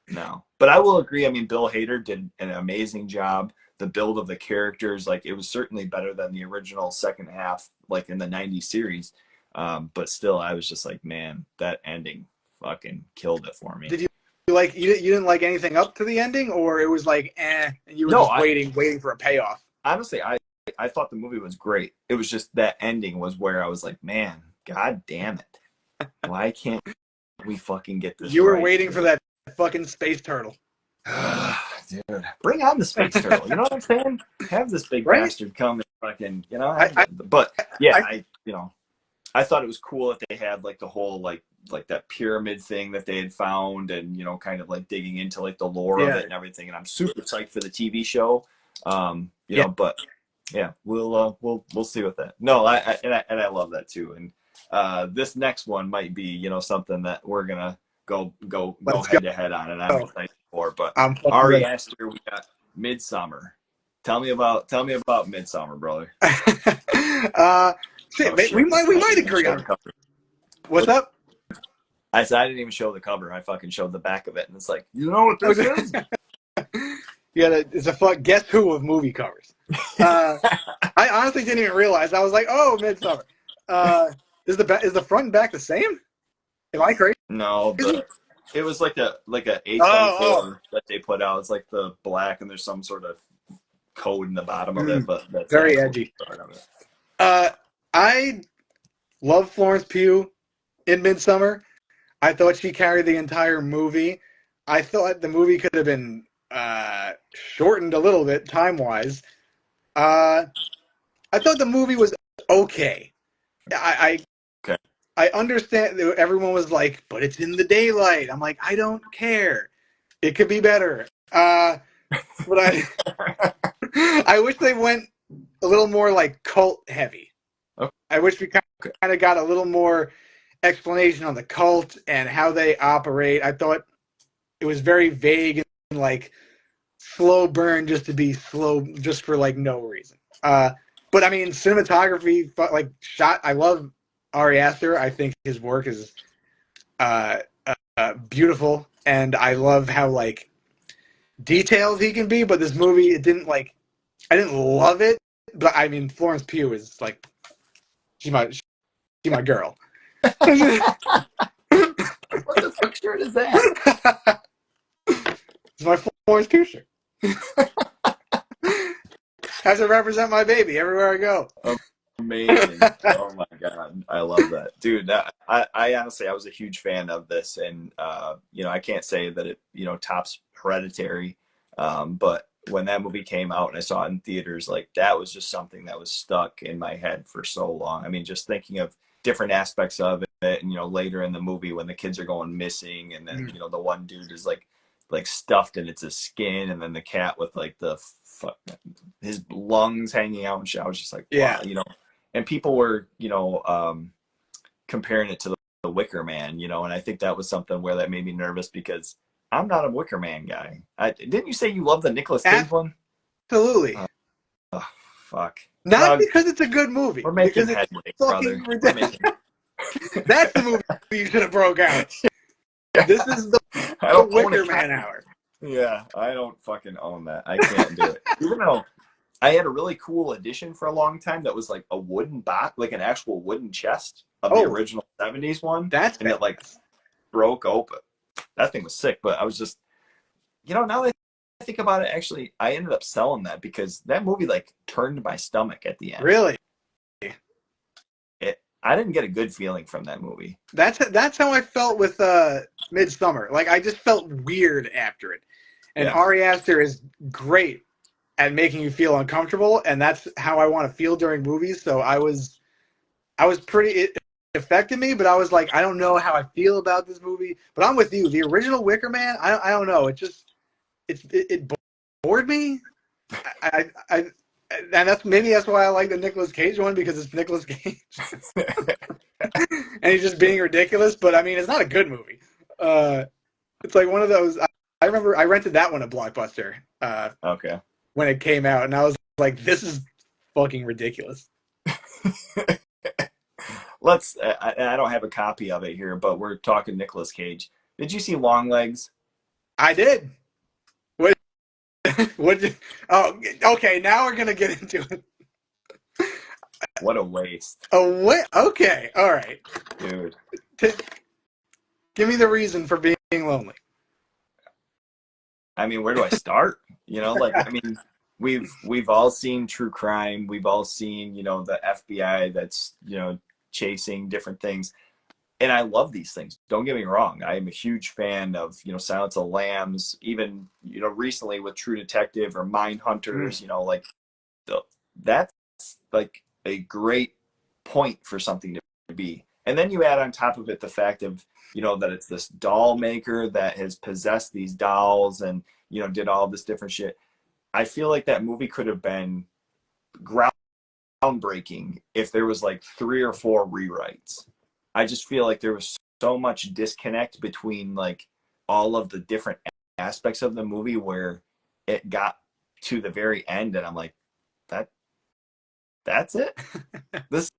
no. But I will agree. I mean, Bill Hader did an amazing job. The build of the characters, like, it was certainly better than the original second half, like in the 90s series. But still, I was just like, man, that ending fucking killed it for me. Did you like you didn't like anything up to the ending, or it was like and you were No, just waiting for a payoff? honestly, I thought the movie was great. It was just that ending was where I was like, man, god damn it. Why can't we fucking get this You were right? waiting for that fucking space turtle. Dude, bring on the space turtle. You know what I'm saying? Have this big Right? bastard come and fucking, you know. I, But yeah, I you know, I thought it was cool that they had like the whole like that pyramid thing that they had found, and you know, kind of like digging into like the lore of yeah. it and everything. And I'm super psyched for the TV show. You Yeah. know, but yeah, we'll see with that. No, I love that too. And this next one might be, you know, something that we're gonna go Let's head to head on, and I'm go. excited for. But I'm fucking Ari ready. Aster, we got Midsummer. Tell me about Midsummer, brother. Shit, Oh we shit! I might didn't even agree show the on cover. what's up. I said I didn't even show the cover. I fucking showed the back of it, and it's like, you know what this is? It's a fuck guess who of movie covers. I honestly didn't even realize. I was like, oh, Midsummer. Is the front and back the same? Am I crazy? No, it was like a Oh, A24 that they put out. It's like the black, and there's some sort of code in the bottom of it, but that's the very actual edgy. part of it. I love Florence Pugh in Midsummer. I thought she carried the entire movie. I thought the movie could have been shortened a little bit time wise. I thought the movie was okay. I Okay. I understand that everyone was like, but it's in the daylight. I'm like, I don't care. It could be better. But I wish they went a little more like cult heavy. Okay. I wish we kind of got a little more explanation on the cult and how they operate. I thought it was very vague and like slow burn just to be slow, just for like no reason. But I mean, cinematography, like shot. I love Ari Aster. I think his work is uh, beautiful, and I love how like detailed he can be. But this movie, it didn't like. I didn't love it, but I mean, Florence Pugh is like she's my girl. What the fuck shirt is that? It's my Florence Pugh shirt. Has to represent my baby everywhere I go. Amazing. Oh my god, I love that, dude. I honestly, I was a huge fan of this, and you know, I can't say that it, you know, tops Hereditary, but when that movie came out and I saw it in theaters, like, that was just something that was stuck in my head for so long. I mean, just thinking of different aspects of it, and you know, later in the movie when the kids are going missing, and then you know, the one dude is like stuffed and it's his skin, and then the cat with like the his lungs hanging out and shit. I was just like, Yeah, wow, you know. And people were, you know, comparing it to the Wicker Man, you know, and I think that was something where that made me nervous because I'm not a Wicker Man guy. Didn't you say you love the Nicolas Cage one? Absolutely. Oh, fuck. Not Doug, because it's a good movie, we're making because it's headway, brother. fucking We're ridiculous. making. That's the movie you should have broke out. This is the I don't own a Wicker copy. Man hour. Yeah, I don't fucking own that. I can't do it. Even though I had a really cool edition for a long time that was like a wooden box, like an actual wooden chest of the Oh, original 70s one. that's And bad. it like broke open. That thing was sick, but I was just, now that I think about it, actually, I ended up selling that because that movie like turned my stomach at the end. Really? I didn't get a good feeling from that movie. That's how I felt with Midsummer. Like I just felt weird after it. And Yeah. Ari Aster is great at making you feel uncomfortable, and that's how I want to feel during movies. So I was pretty. It affected me, but I was like, I don't know how I feel about this movie. But I'm with you. The original Wicker Man, I don't know. It bored me. I and that's why I like the Nicolas Cage one, because it's Nicolas Cage and he's just being ridiculous. But I mean, it's not a good movie. It's like one of those. I remember I rented that one at Blockbuster Okay. when it came out, and I was like, this is fucking ridiculous. I don't have a copy of it here, but we're talking Nicolas Cage. Did you see Longlegs? I did. What? Oh, okay. Now we're gonna get into it. What a waste. Oh, what? Okay. All right. Dude. Give me the reason for being lonely. I mean, where do I start? I mean, we've all seen true crime. We've all seen, the FBI that's, chasing different things. And I love these things. Don't get me wrong. I am a huge fan of, Silence of the Lambs, even, recently with True Detective or Mind Hunters, that's like a great point for something to be. And then you add on top of it the fact of, that it's this doll maker that has possessed these dolls and, did all this different shit. I feel like that movie could have been groundbreaking if there was like 3 or 4 rewrites. I just feel like there was so much disconnect between like all of the different aspects of the movie where it got to the very end and I'm like, that's it? This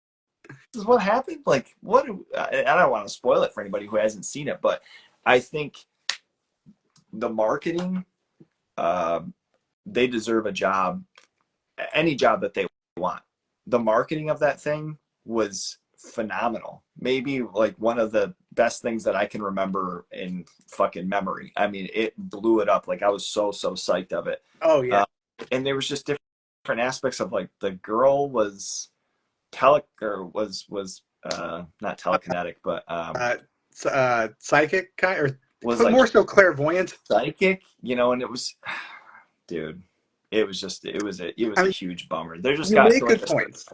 is what happened? Like, what? I don't want to spoil it for anybody who hasn't seen it, but I think the marketing, they deserve a job, any job that they want. The marketing of that thing was phenomenal. Maybe like one of the best things that I can remember in fucking memory. I mean, it blew it up. Like I was so psyched of it. Oh yeah. And there was just different aspects of like the girl was not telekinetic, but psychic kind, or was but like more so clairvoyant. psychic, and it was, dude, it was a huge bummer. There just You got make to good like points.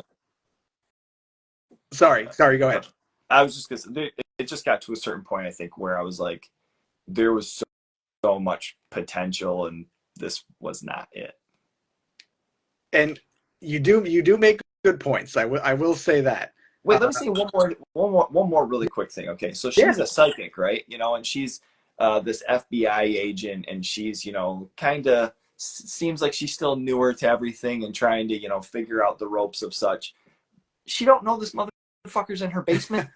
Sorry, go ahead. I was just gonna say, it just got to a certain point, I think, where I was like, there was so much potential, and this was not it. And you do make good points. I will say that. Wait, let me say one more really quick thing. Okay, so she's a psychic, right? And she's this FBI agent, and she's kind of seems like she's still newer to everything and trying to figure out the ropes of such. She don't know this motherfucker's in her basement.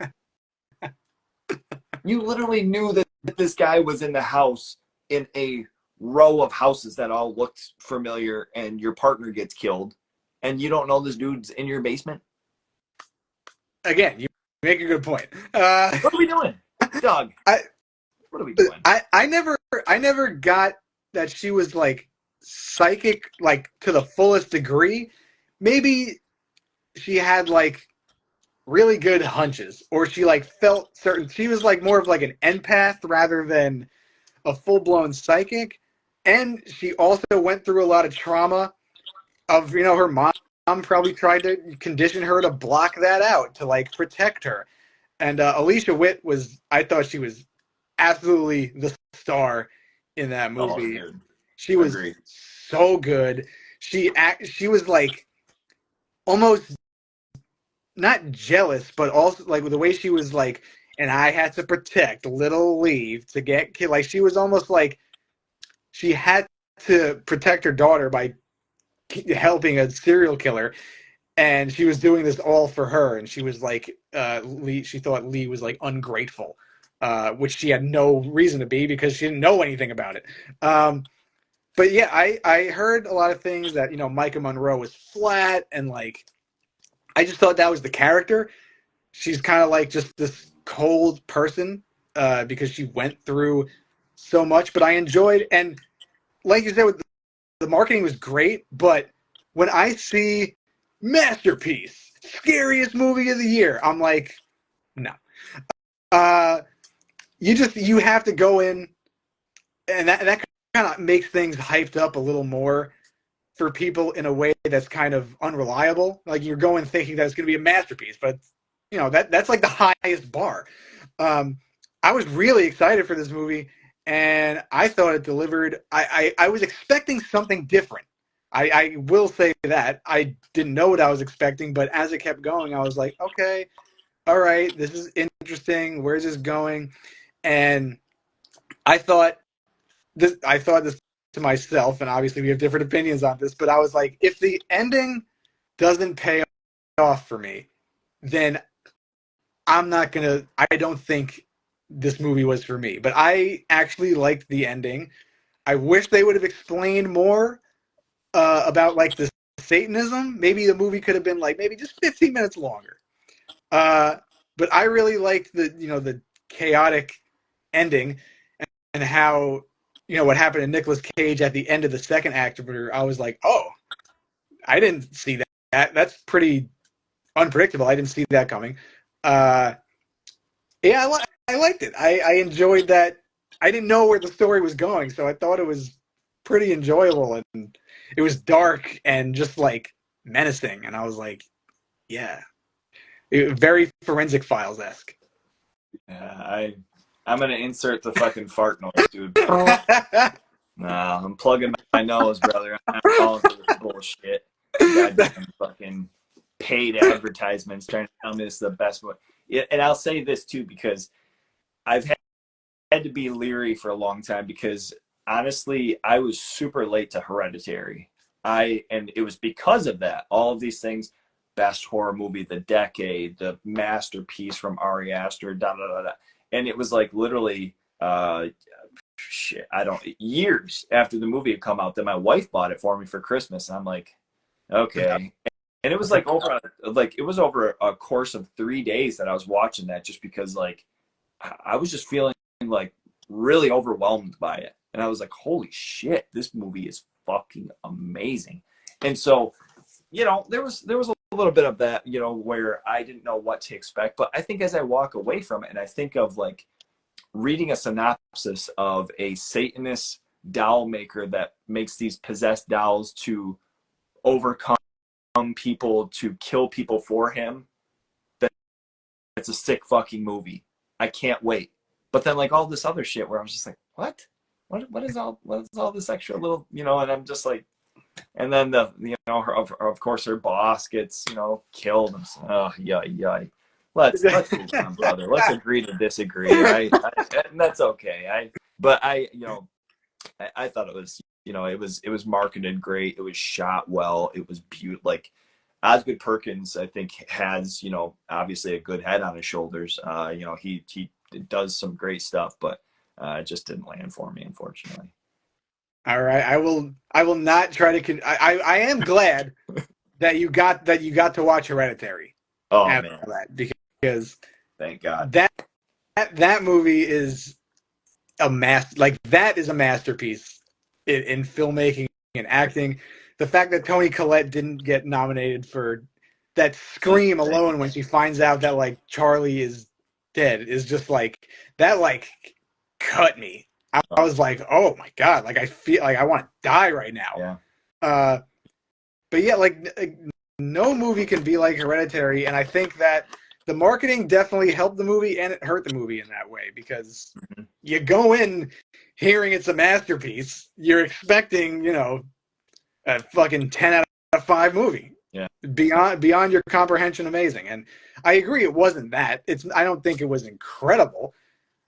You literally knew that this guy was in the house in a row of houses that all looked familiar, and your partner gets killed, and you don't know this dude's in your basement. Again, you make a good point. What are we doing, Doug? What are we doing? I never got that she was like psychic, like to the fullest degree. Maybe she had like really good hunches, or she like felt certain. She was like more of like an empath rather than a full blown psychic. And she also went through a lot of trauma of her mom probably tried to condition her to block that out to like protect her. And Alicia Witt I thought she was absolutely the star in that movie. Oh, she was so good. She was like almost not jealous, but also like the way she was like and I had to protect little Lee to get killed. Like she was almost like she had to protect her daughter by helping a serial killer, and she was doing this all for her. And she was like, Lee. She thought Lee was like ungrateful, which she had no reason to be because she didn't know anything about it. But yeah, I heard a lot of things that Micah Monroe was flat, and like I just thought that was the character. She's kind of like just this cold person because she went through so much. But I enjoyed, and like you said, with the marketing was great. But when I see masterpiece, scariest movie of the year, I'm like, no. Uh, you have to go in, and that kind of makes things hyped up a little more for people in a way that's kind of unreliable. Like you're going thinking that it's going to be a masterpiece, but that's like the highest bar. Um, I was really excited for this movie, and I thought it delivered. I was expecting something different. I will say that I didn't know what I was expecting, but as it kept going, I was like, okay, all right, this is interesting. Where's this going? And I thought this to myself, and obviously we have different opinions on this, but I was like, if the ending doesn't pay off for me, then I'm not gonna. I don't think this movie was for me. But I actually liked the ending. I wish they would have explained more about like the Satanism. Maybe the movie could have been like maybe just 15 minutes longer. Uh, but I really liked the chaotic ending and how what happened to Nicolas Cage at the end of the second act. Where I was like, oh, I didn't see that. That's pretty unpredictable. I didn't see that coming. Uh, yeah, I liked it. I enjoyed that. I didn't know where the story was going, so I thought it was pretty enjoyable, and it was dark and just like menacing. And I was like, yeah, very Forensic Files esque. Yeah, I'm gonna insert the fucking fart noise, dude. Nah, I'm plugging my nose, brother. I'm not falling for this bullshit. Goddamn fucking paid advertisements trying to tell me this is the best one. Yeah, and I'll say this too because I've had to be leery for a long time because honestly, I was super late to Hereditary. And it was because of that. All of these things, best horror movie of the decade, the masterpiece from Ari Aster, da da da da. And it was like literally shit, I don't years after the movie had come out that my wife bought it for me for Christmas. And I'm like, okay. And it was like over a course of 3 days that I was watching that just because like I was just feeling like really overwhelmed by it. And I was like, holy shit, this movie is fucking amazing. And so, there was a little bit of that, where I didn't know what to expect. But I think as I walk away from it and I think of like reading a synopsis of a Satanist doll maker that makes these possessed dolls to overcome people, to kill people for him, that's a sick fucking movie. I can't wait. But then like all this other shit where I was just like, what is all this extra little, and I'm just like, and then of course her boss gets, killed. And so, oh yeah. Let's move on, brother. Let's agree to disagree, right? And that's okay. I thought it was, it was marketed great. It was shot well. It was beautiful. Like Osgood Perkins, I think has, obviously a good head on his shoulders. He does some great stuff, but it just didn't land for me, unfortunately. All right, I will not try to. I am glad that you got to watch Hereditary. Oh man, that because thank God that movie is that is a masterpiece in filmmaking and acting. The fact that Toni Collette didn't get nominated for that scream alone when she finds out that like Charlie is dead is just like that like cut me. I was like, oh my god, like I feel like I want to die right now. Yeah. But yeah, like no movie can be like Hereditary, and I think that the marketing definitely helped the movie and it hurt the movie in that way because you go in hearing it's a masterpiece, you're expecting, a fucking 10 out of 5 movie. Yeah. beyond your comprehension amazing. And I agree, it wasn't that. I don't think it was incredible.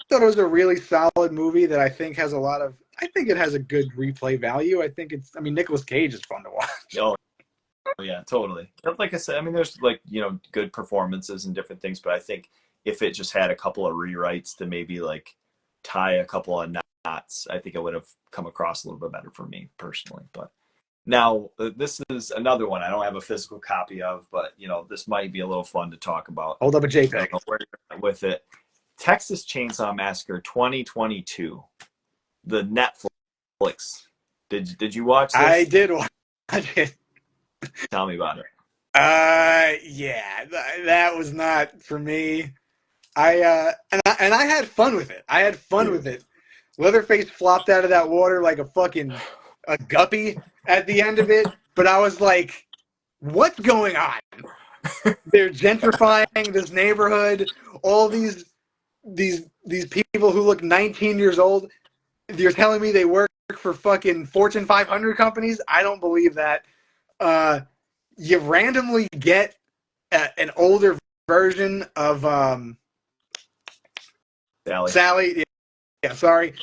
I thought it was a really solid movie that I think has a lot of. I think it has a good replay value. I think it's. I mean, Nicolas Cage is fun to watch. Oh, yeah, totally. Like I said, I mean, there's like, good performances and different things, but I think if it just had a couple of rewrites to maybe like tie a couple of knots, I think it would have come across a little bit better for me personally. But now this is another one I don't have a physical copy of, but this might be a little fun to talk about. Hold up a I JPEG. don't know where you're at with it. Texas Chainsaw Massacre 2022, the Netflix. Did you watch this? I did watch it. Tell me about it. Yeah, that was not for me. And I had fun with it. I had fun with it. Leatherface flopped out of that water like a guppy at the end of it, but I was like, what's going on? They're gentrifying this neighborhood. All these people who look 19 years old. You're telling me they work for fucking Fortune 500 companies? I don't believe that. You randomly get an older version of Sally. Yeah, sorry.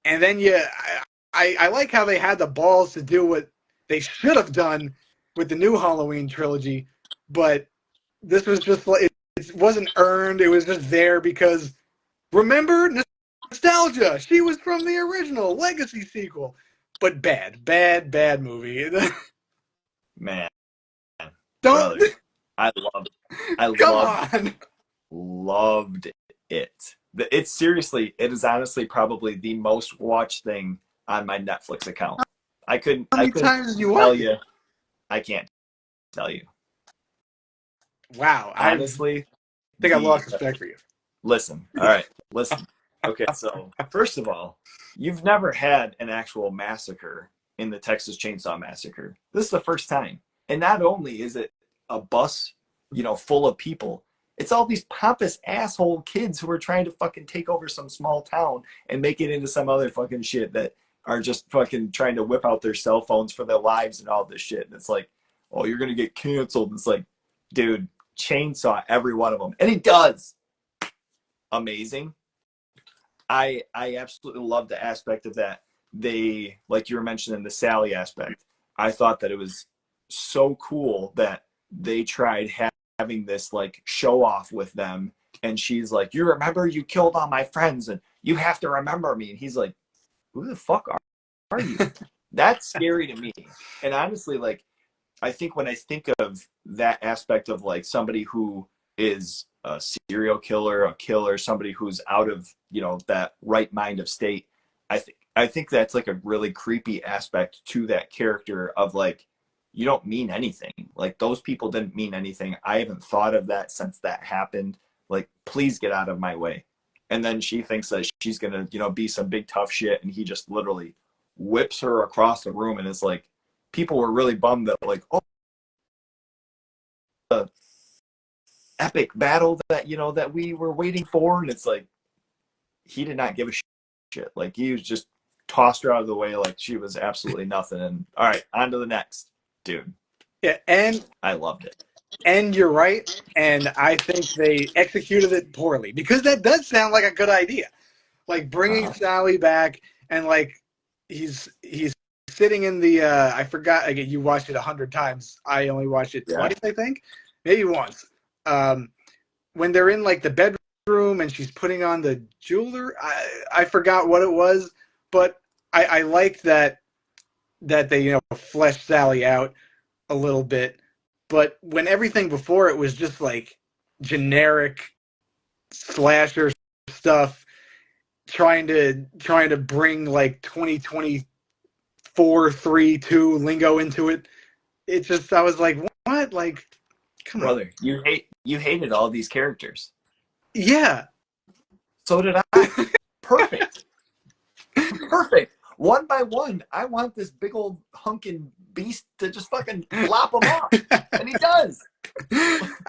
And then I like how they had the balls to do what they should have done with the new Halloween trilogy, but this was just like it wasn't earned. It was just there because remember nostalgia. She was from the original Legacy sequel, but bad movie. Man, Don't brother, I come on. Loved it. It's seriously, it is honestly probably the most watched thing on my Netflix account. How many times did you watch it? I can't tell you. Wow, Honestly, I think I lost respect for you. Listen, all right, listen. Okay, so first of all, you've never had an actual massacre in the Texas Chainsaw Massacre. This is the first time. And not only is it a bus, full of people, it's all these pompous asshole kids who are trying to fucking take over some small town and make it into some other fucking shit that are just fucking trying to whip out their cell phones for their lives and all this shit. And it's like, oh, you're going to get canceled. It's like, dude, chainsaw every one of them. And he does. Amazing. I absolutely love the aspect of that. They, like you were mentioning, the Sally aspect. I thought that it was so cool that they tried having this like show off with them, and she's like, you remember you killed all my friends and you have to remember me, and he's like, who the fuck are you? That's scary to me. And honestly, like, I think when I think of that aspect of like somebody who is a serial killer, a killer, somebody who's out of, that right mind of state, I think that's like a really creepy aspect to that character of like, you don't mean anything. Like, those people didn't mean anything. I haven't thought of that since that happened. Like, please get out of my way. And then she thinks that she's gonna, be some big tough shit, and he just literally whips her across the room. And it's like, people were really bummed that like, oh, the epic battle that that we were waiting for, and it's like, he did not give a shit. Like, he was just tossed her out of the way like she was absolutely nothing. And all right, on to the next. Dude. Yeah, and I loved it. And you're right, and I think they executed it poorly, because that does sound like a good idea. Like bringing Sally back, and like he's sitting in the I forgot, again, you watched it 100 times. I only watched it twice, I think, maybe once. When they're in like the bedroom and she's putting on the jewelry, I forgot what it was, but I liked that they fleshed Sally out a little bit. But when everything before it was just like generic slasher stuff, trying to bring like 2024 3 2 lingo into it, it just, I was like, what? Like, come on. Brother, you hated all these characters. Yeah. So did I. Perfect. Perfect. One by one, I want this big old hunking beast to just fucking lop him off. And he does.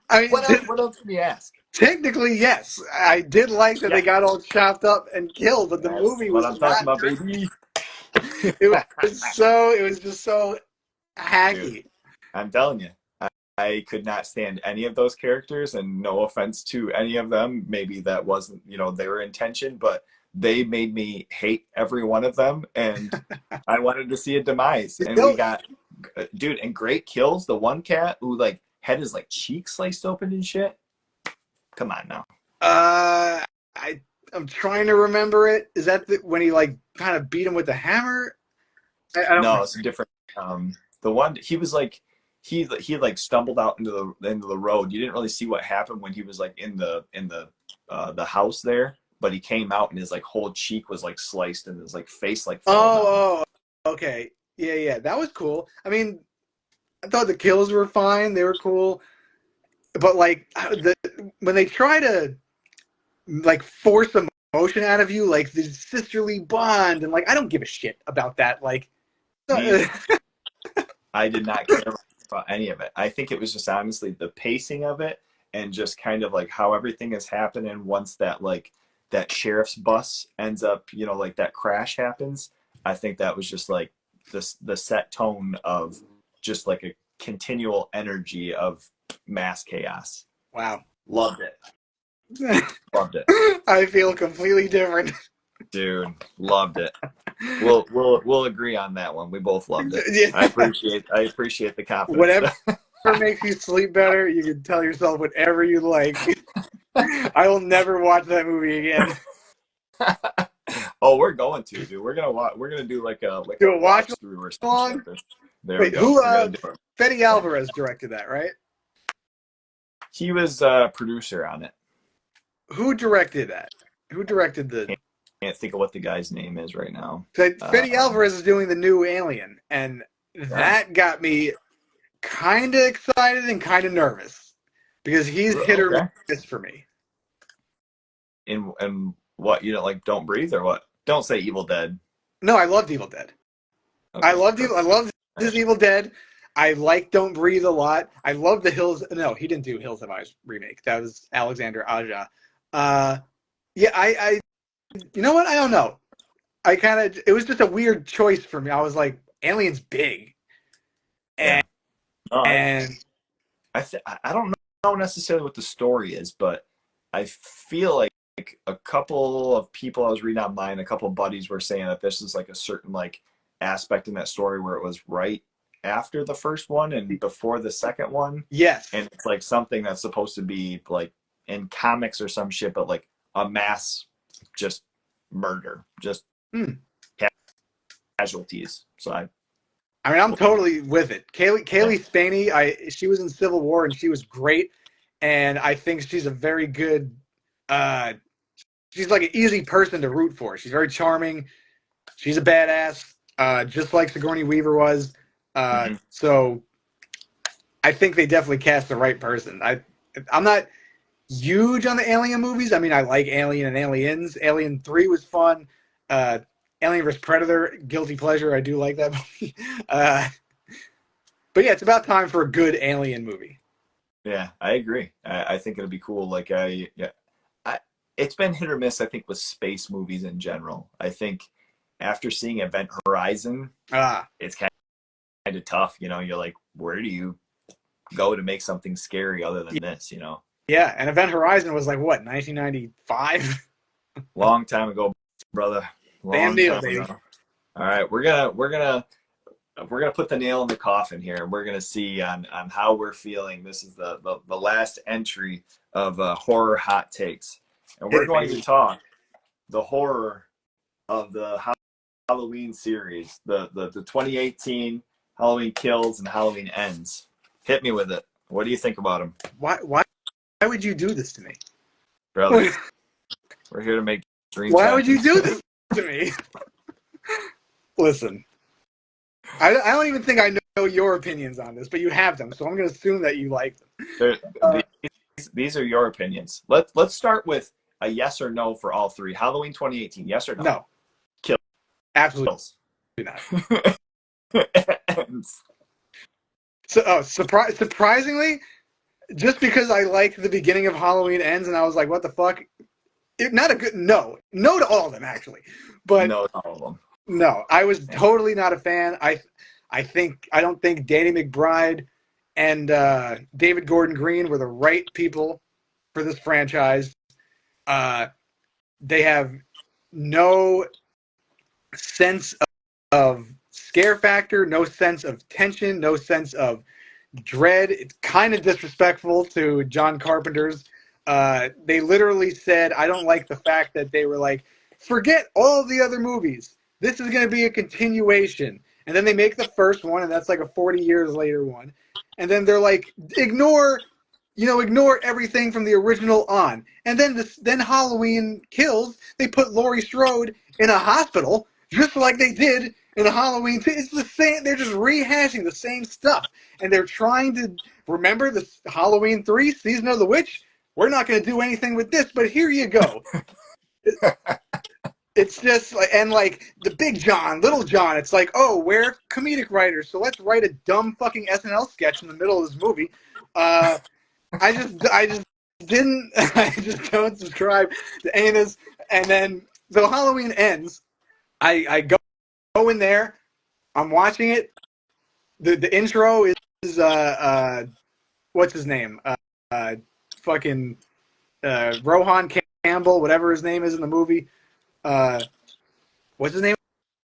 I mean, what else can you ask? Technically, yes. I did like that they got all chopped up and killed, but the movie was talking about, baby. It was just so hacky. Dude, I'm telling you. I could not stand any of those characters, and no offense to any of them, maybe that wasn't, their intention, but they made me hate every one of them, and I wanted to see a demise. And we got, dude, and great kills. The one cat who like had his like cheek sliced open and shit. Come on now. I'm trying to remember it. Is that when he like kind of beat him with the hammer? I don't No, know. it's different. The one he was like he like stumbled out into the road. You didn't really see what happened when he was like in the house there, but he came out and his like whole cheek was like sliced and his like face like fell down. Oh, okay. Yeah. That was cool. I mean, I thought the kills were fine. They were cool. But like when they try to like force emotion out of you, like the sisterly bond, and like I don't give a shit about that. Like I did not care about any of it. I think it was just honestly the pacing of it and just kind of like how everything is happening once that sheriff's bus ends up, like that crash happens. I think that was just like the set tone of just like a continual energy of mass chaos. Wow. Loved it. Loved it. I feel completely different. Dude, loved it. We'll agree on that one. We both loved it. Yeah. I appreciate the confidence. Whatever makes you sleep better, you can tell yourself whatever you like. I will never watch that movie again. Oh, we're going to, dude. We're gonna do like a watch through or something. There Wait, we go. who? Fede Alvarez directed that, right? He was a producer on it. Who directed that? Who directed the? Can't think of what the guy's name is right now. Fede Alvarez is doing the new Alien, and that got me kind of excited and kind of nervous because he's hit or miss for me. And what, you don't like Don't Breathe or what? Don't say Evil Dead. No, I loved Evil Dead. Okay, I loved his Evil Dead. I like Don't Breathe a lot. I love the Hills. No, he didn't do Hills Have Eyes remake. That was Alexander Aja. Yeah, I you know what? I don't know. It was just a weird choice for me. I was like, Alien's big. And, I don't know necessarily what the story is, but I feel like a couple of people I was reading online, a couple of buddies were saying that this is like a certain like aspect in that story where it was right after the first one and before the second one. Yes. And it's like something that's supposed to be like in comics or some shit, but like a mass just murder, just casualties. So I mean, I'm totally with it. Kaylee Spaney, she was in Civil War and she was great. And I think she's a very good, she's like an easy person to root for. She's very charming. She's a badass, just like Sigourney Weaver was. So I think they definitely cast the right person. I'm not huge on the Alien movies. I mean, I like Alien and Aliens. Alien 3 was fun. Alien vs. Predator, guilty pleasure. I do like that movie. But yeah, it's about time for a good Alien movie. Yeah, I agree. I think it'll be cool. Like it's been hit or miss, I think, with space movies in general. I think after seeing Event Horizon, it's kind of tough. You're like, where do you go to make something scary other than this? Yeah, and Event Horizon was like what, 1995? Long time ago, brother. Damn deal, baby. All right, we're gonna put the nail in the coffin here. We're gonna see on how we're feeling. This is the last entry of horror hot takes, and we're going to talk the horror of the Halloween series, the 2018 Halloween Kills and Halloween Ends. Hit me with it. What do you think about them? Why would you do this to me, brother? We're here to make dreams. Why would you do this to me? Listen, I don't even think I know your opinions on this, but you have them, so I'm going to assume that you like them. These are your opinions. Let's start with a yes or no for all three. Halloween 2018, yes or no? No. Kill. Absolutely not. So, surprisingly, just because I liked the beginning of Halloween Ends and I was like, what the fuck? Not a good no to all of them, actually, but no to all of them. No, I was totally not a fan. I don't think Danny McBride and David Gordon Green were the right people for this franchise. They have no sense of scare factor, no sense of tension, no sense of dread. It's kind of disrespectful to John Carpenter's. They literally said, I don't like the fact that they were like, forget all the other movies. This is going to be a continuation. And then they make the first one, and that's like a 40 years later one. And then they're like, ignore everything from the original on. And then Halloween Kills, they put Laurie Strode in a hospital, just like they did in the Halloween. It's the same. They're just rehashing the same stuff, and they're trying to remember the Halloween 3 Season of the Witch. We're not going to do anything with this, but here you go. It's just like, and like the Big John, Little John. It's like, oh, we're comedic writers, so let's write a dumb fucking SNL sketch in the middle of this movie. I just didn't. I just don't subscribe to any of this. And then so Halloween ends. I go in there. I'm watching it. The intro is what's his name? Fucking Rohan Campbell, whatever his name is in the movie. What's his name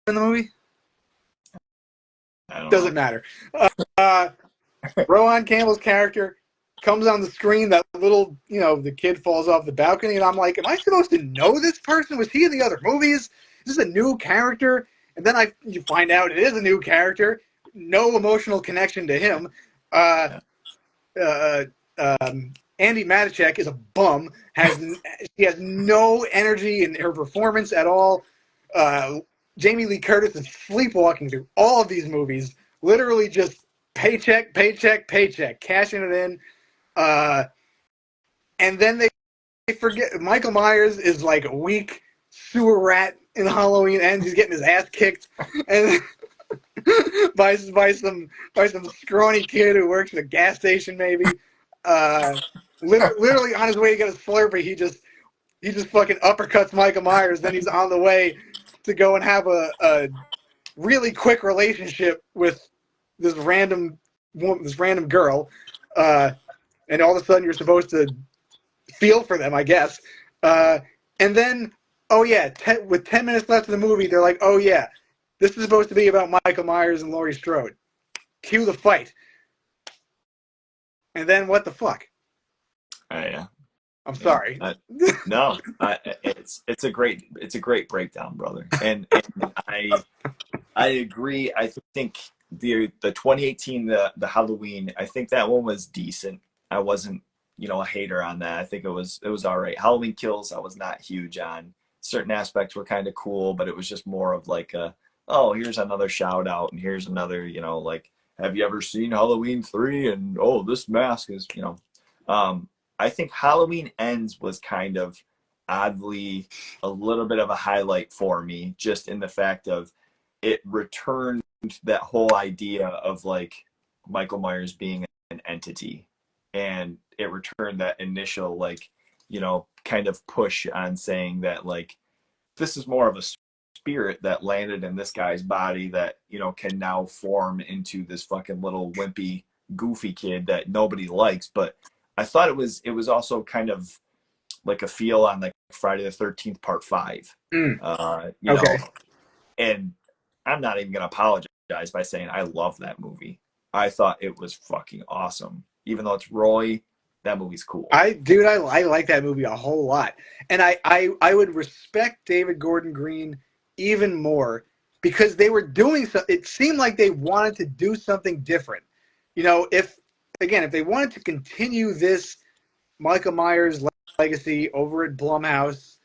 in the movie? Doesn't matter. Rohan Campbell's character comes on the screen. That little, the kid falls off the balcony, and I'm like, am I supposed to know this person? Was he in the other movies? Is this a new character? And then you find out it is a new character. No emotional connection to him. Andy Matichak is a bum. She has no energy in her performance at all. Jamie Lee Curtis is sleepwalking through all of these movies. Literally just paycheck, paycheck, paycheck, cashing it in. And then they forget Michael Myers is like a weak sewer rat in Halloween Ends. He's getting his ass kicked, and by some scrawny kid who works at a gas station, maybe. Literally on his way to get his Slurpee, he just fucking uppercuts Michael Myers. Then he's on the way to go and have a really quick relationship with this random girl, and all of a sudden you're supposed to feel for them, I guess. And then, oh yeah, with 10 minutes left of the movie, they're like, oh yeah, this is supposed to be about Michael Myers and Laurie Strode. Cue the fight. And then what the fuck? Yeah. I'm sorry. No, it's a great breakdown, brother. And I agree. I think the 2018 the Halloween, I think that one was decent. I wasn't a hater on that. I think it was all right. Halloween Kills, I was not huge on. Certain aspects were kind of cool, but it was just more of like here's another shout out, and here's another like, have you ever seen Halloween 3? And oh, this mask is I think Halloween Ends was kind of oddly a little bit of a highlight for me, just in the fact of it returned that whole idea of like Michael Myers being an entity, and it returned that initial kind of push on saying that like this is more of a spirit that landed in this guy's body that can now form into this fucking little wimpy goofy kid that nobody likes. But I thought it was also kind of like a feel on like Friday the 13th Part 5. Okay. And I'm not even gonna apologize by saying I love that movie. I thought it was fucking awesome. Even though it's Roy, that movie's cool. I like that movie a whole lot. And I would respect David Gordon Green even more because they were doing so. It seemed like they wanted to do something different. If they wanted to continue this Michael Myers legacy over at Blumhouse,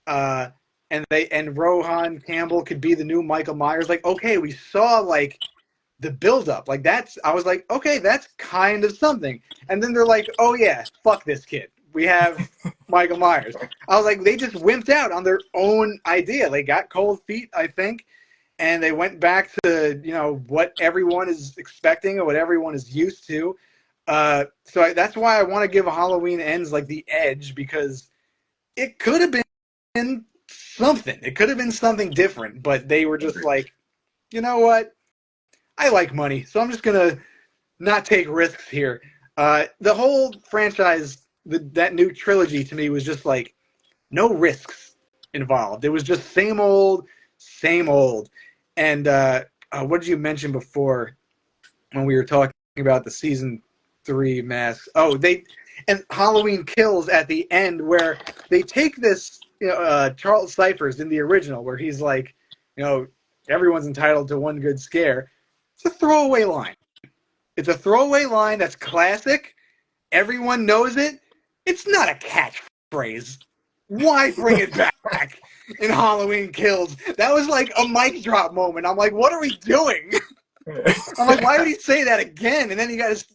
and Rohan Campbell could be the new Michael Myers, like, okay, we saw like the build-up. Like I was like, okay, that's kind of something. And then they're like, oh yeah, fuck this kid. We have Michael Myers. I was like, they just wimped out on their own idea. They got cold feet, I think, and they went back to what everyone is expecting or what everyone is used to. So that's why I want to give Halloween Ends like the edge, because it could have been something. It could have been something different, but they were just like, you know what? I like money, so I'm just gonna not take risks here. The whole franchise, that new trilogy to me was just like no risks involved. It was just same old, same old. And what did you mention before when we were talking about the season 3 masks? Oh, and Halloween Kills at the end, where they take this, Charles Cyphers in the original, where he's like, everyone's entitled to one good scare. It's a throwaway line. It's a throwaway line that's classic. Everyone knows it. It's not a catchphrase. Why bring it back in Halloween Kills? That was like a mic drop moment. I'm like, what are we doing? I'm like, why would he say that again? And then he got his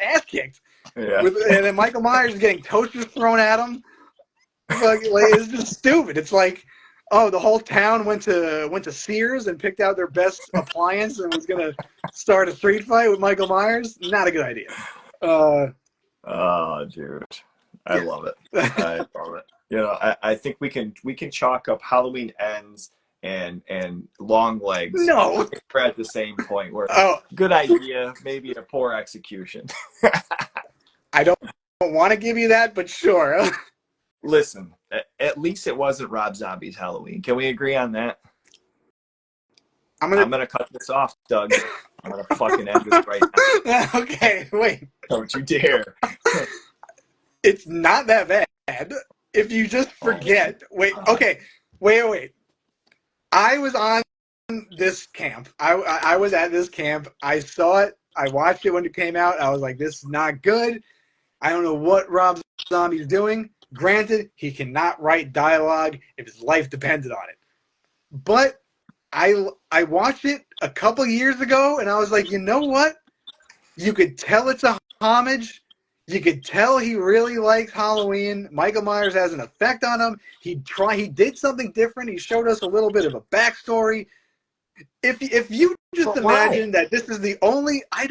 ass kicked. Yeah. And then Michael Myers getting toasters thrown at him. Like, it's just stupid. It's like, oh, the whole town went to Sears and picked out their best appliance and was gonna start a street fight with Michael Myers. Not a good idea. Oh, dude, I love it. I love it. I think we can chalk up Halloween Ends and Long Legs. No, we're at the same point where good idea, maybe a poor execution. I don't want to give you that, but sure. Listen, at least it wasn't Rob Zombie's Halloween. Can we agree on that? I'm gonna cut this off, Doug. I'm gonna fucking end this right now. Okay, wait. Don't you dare. It's not that bad. If you just forget. Wait. I was on this camp. I was at this camp. I saw it. I watched it when it came out. I was like, this is not good. I don't know what Rob Zombie's doing. Granted, he cannot write dialogue if his life depended on it. But I watched it a couple years ago, and I was like, you know what? You could tell it's a homage. You could tell he really likes Halloween. Michael Myers has an effect on him. He did something different. He showed us a little bit of a backstory. If you just imagine that this is the only, I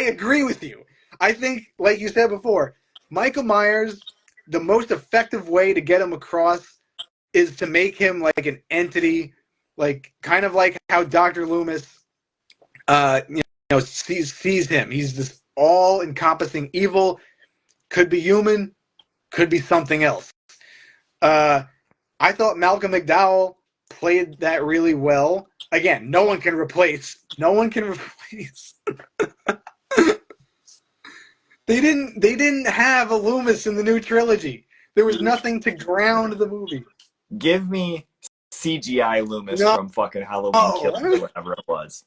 agree with you. I think, like you said before, Michael Myers, the most effective way to get him across is to make him like an entity, like kind of like how Dr. Loomis, sees him. He's this all-encompassing evil. Could be human, could be something else. I thought Malcolm McDowell played that really well. Again, no one can replace. They didn't have a Loomis in the new trilogy. There was nothing to ground the movie. Give me CGI Loomis from fucking Halloween Kills or whatever it was.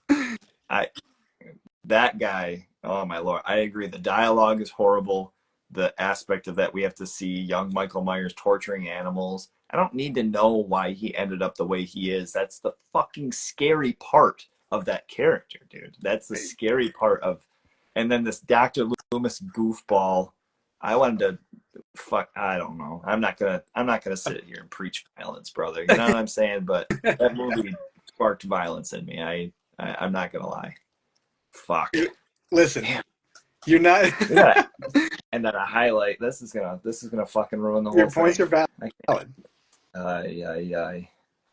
That guy, oh my lord, I agree. The dialogue is horrible. The aspect of that we have to see young Michael Myers torturing animals. I don't need to know why he ended up the way he is. That's the fucking scary part of that character, dude. That's the scary part of. And then this Dr. Loomis goofball. I wanted to I don't know. I'm not gonna sit here and preach violence, brother. You know what I'm saying? But that movie sparked violence in me. I'm not gonna lie. Fuck. Listen, damn. You're not. Yeah. And then a highlight. This is gonna fucking ruin the whole Your thing. points are valid.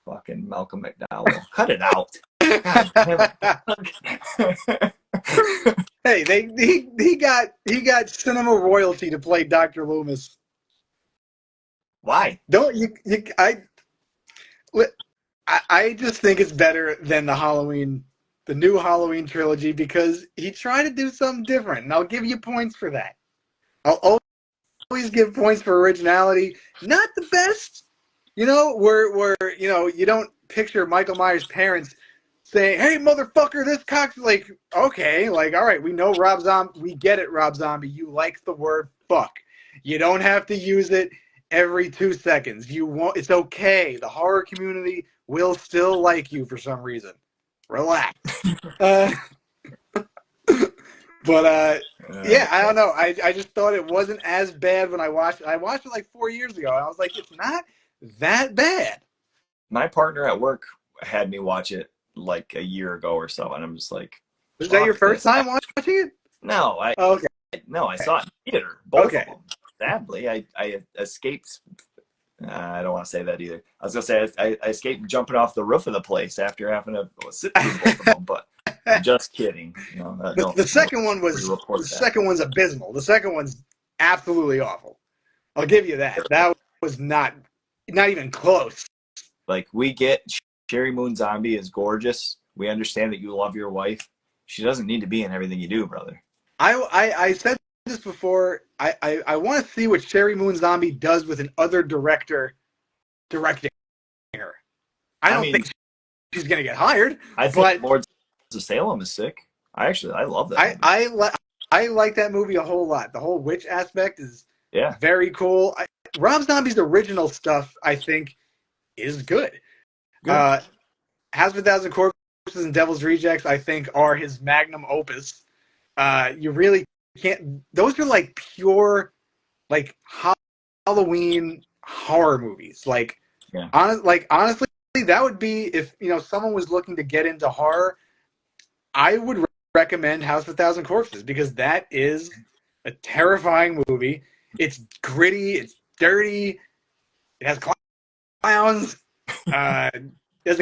Fucking Malcolm McDowell. Cut it out. God, hey, he got cinema royalty to play Dr. Loomis. Why? Don't you? I just think it's better than the new Halloween trilogy, because he tried to do something different, and I'll give you points for that. I'll always give points for originality. Not the best, where you don't picture Michael Myers' parents saying, "Hey, motherfucker, this cock's," like, okay, like, all right, we know Rob Zombie, we get it, Rob Zombie, you like the word fuck. You don't have to use it every 2 seconds. It's okay. The horror community will still like you for some reason. Relax. But yeah, I don't know. I just thought it wasn't as bad when I watched it. I watched it like 4 years ago, and I was like, it's not that bad. My partner at work had me watch it like a year ago or so, and I'm just like, was that your first time watching it? No, I saw it in theater, both of them. Sadly, I escaped I don't want to say that either. I was gonna say I escaped jumping off the roof of the place after having to sit through both of them, but I'm just kidding. The Don't second one was the report that. second one's abysmal. The second one's absolutely awful. I'll give you that. That was not even close. Like we get Sherry Moon Zombie is gorgeous. We understand that you love your wife. She doesn't need to be in everything you do, brother. I said this before. I want to see what Sherry Moon Zombie does with an other director directing her. I don't think she's gonna get hired. I think but Lords of Salem is sick. I love that movie. I like that movie a whole lot. The whole witch aspect is Yeah. very cool. Rob Zombie's original stuff, I think, is good. House of a Thousand Corpses and Devil's Rejects, I think, are his magnum opus. You really can't. Those are like pure, like Halloween horror movies. Like, Yeah. Honestly, that would be if someone was looking to get into horror. I would recommend House of a Thousand Corpses because that is a terrifying movie. It's gritty. It's dirty. It has clowns. It's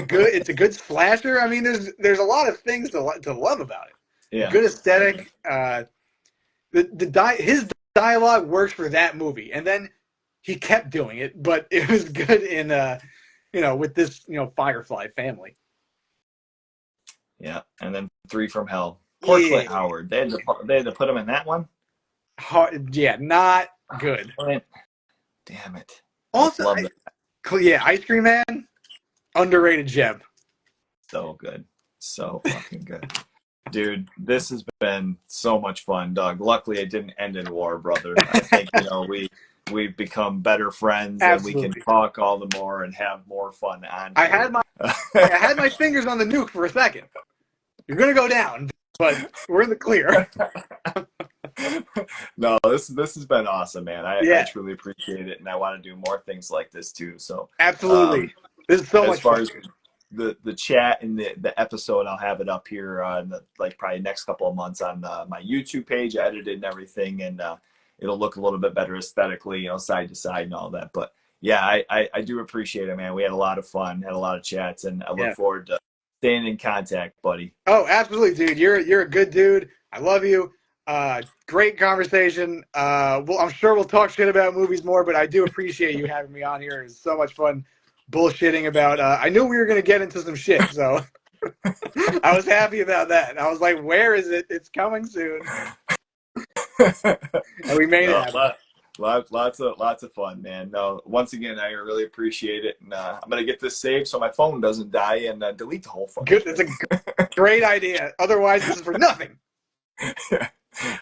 a good slasher. I mean, there's a lot of things to love about it. Yeah. Good aesthetic. His dialogue works for that movie, and then he kept doing it, but it was good in with this Firefly family. Yeah, and then Three from Hell. Poor Clint Howard. They had to put him in that one. Yeah, not good. Damn it. Also, Ice Cream Man, underrated gem. So good. So fucking good. Dude, this has been so much fun, Doug. Luckily, it didn't end in war, brother. I think, we've become better friends. Absolutely. And we can talk all the more and have more fun on I had my fingers on the nuke for a second. You're going to go down, but we're in the clear. No, this has been awesome, man. I truly appreciate it, and I want to do more things like this too. So absolutely, this is so much fun. As far as the chat and the episode, I'll have it up here in probably next couple of months on my YouTube page, edited and everything, and it'll look a little bit better aesthetically, side to side and all that. But yeah, I do appreciate it, man. We had a lot of fun, had a lot of chats, and I look forward to staying in contact, buddy. Oh, absolutely, dude. You're a good dude. I love you. Great conversation. Well, I'm sure we'll talk shit about movies more, but I do appreciate you having me on here. It's so much fun bullshitting about. I knew we were gonna get into some shit, so I was happy about that. I was like, "Where is it? It's coming soon." And we made it happen. Lots of fun, man. No, once again, I really appreciate it, and I'm gonna get this saved so my phone doesn't die and delete the whole phone. Good. It's a great idea. Otherwise, this is for nothing.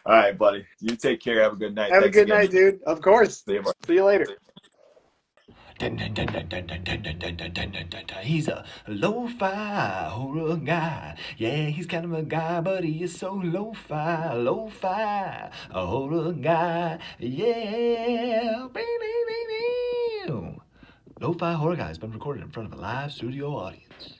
All right, buddy. You take care. Have a good night. Have a good night, dude. Of course. See you later. He's a lo-fi horror guy. Yeah, he's kind of a guy, but he is so lo-fi a horror guy. Yeah. Lo-fi horror guy has been recorded in front of a live studio audience.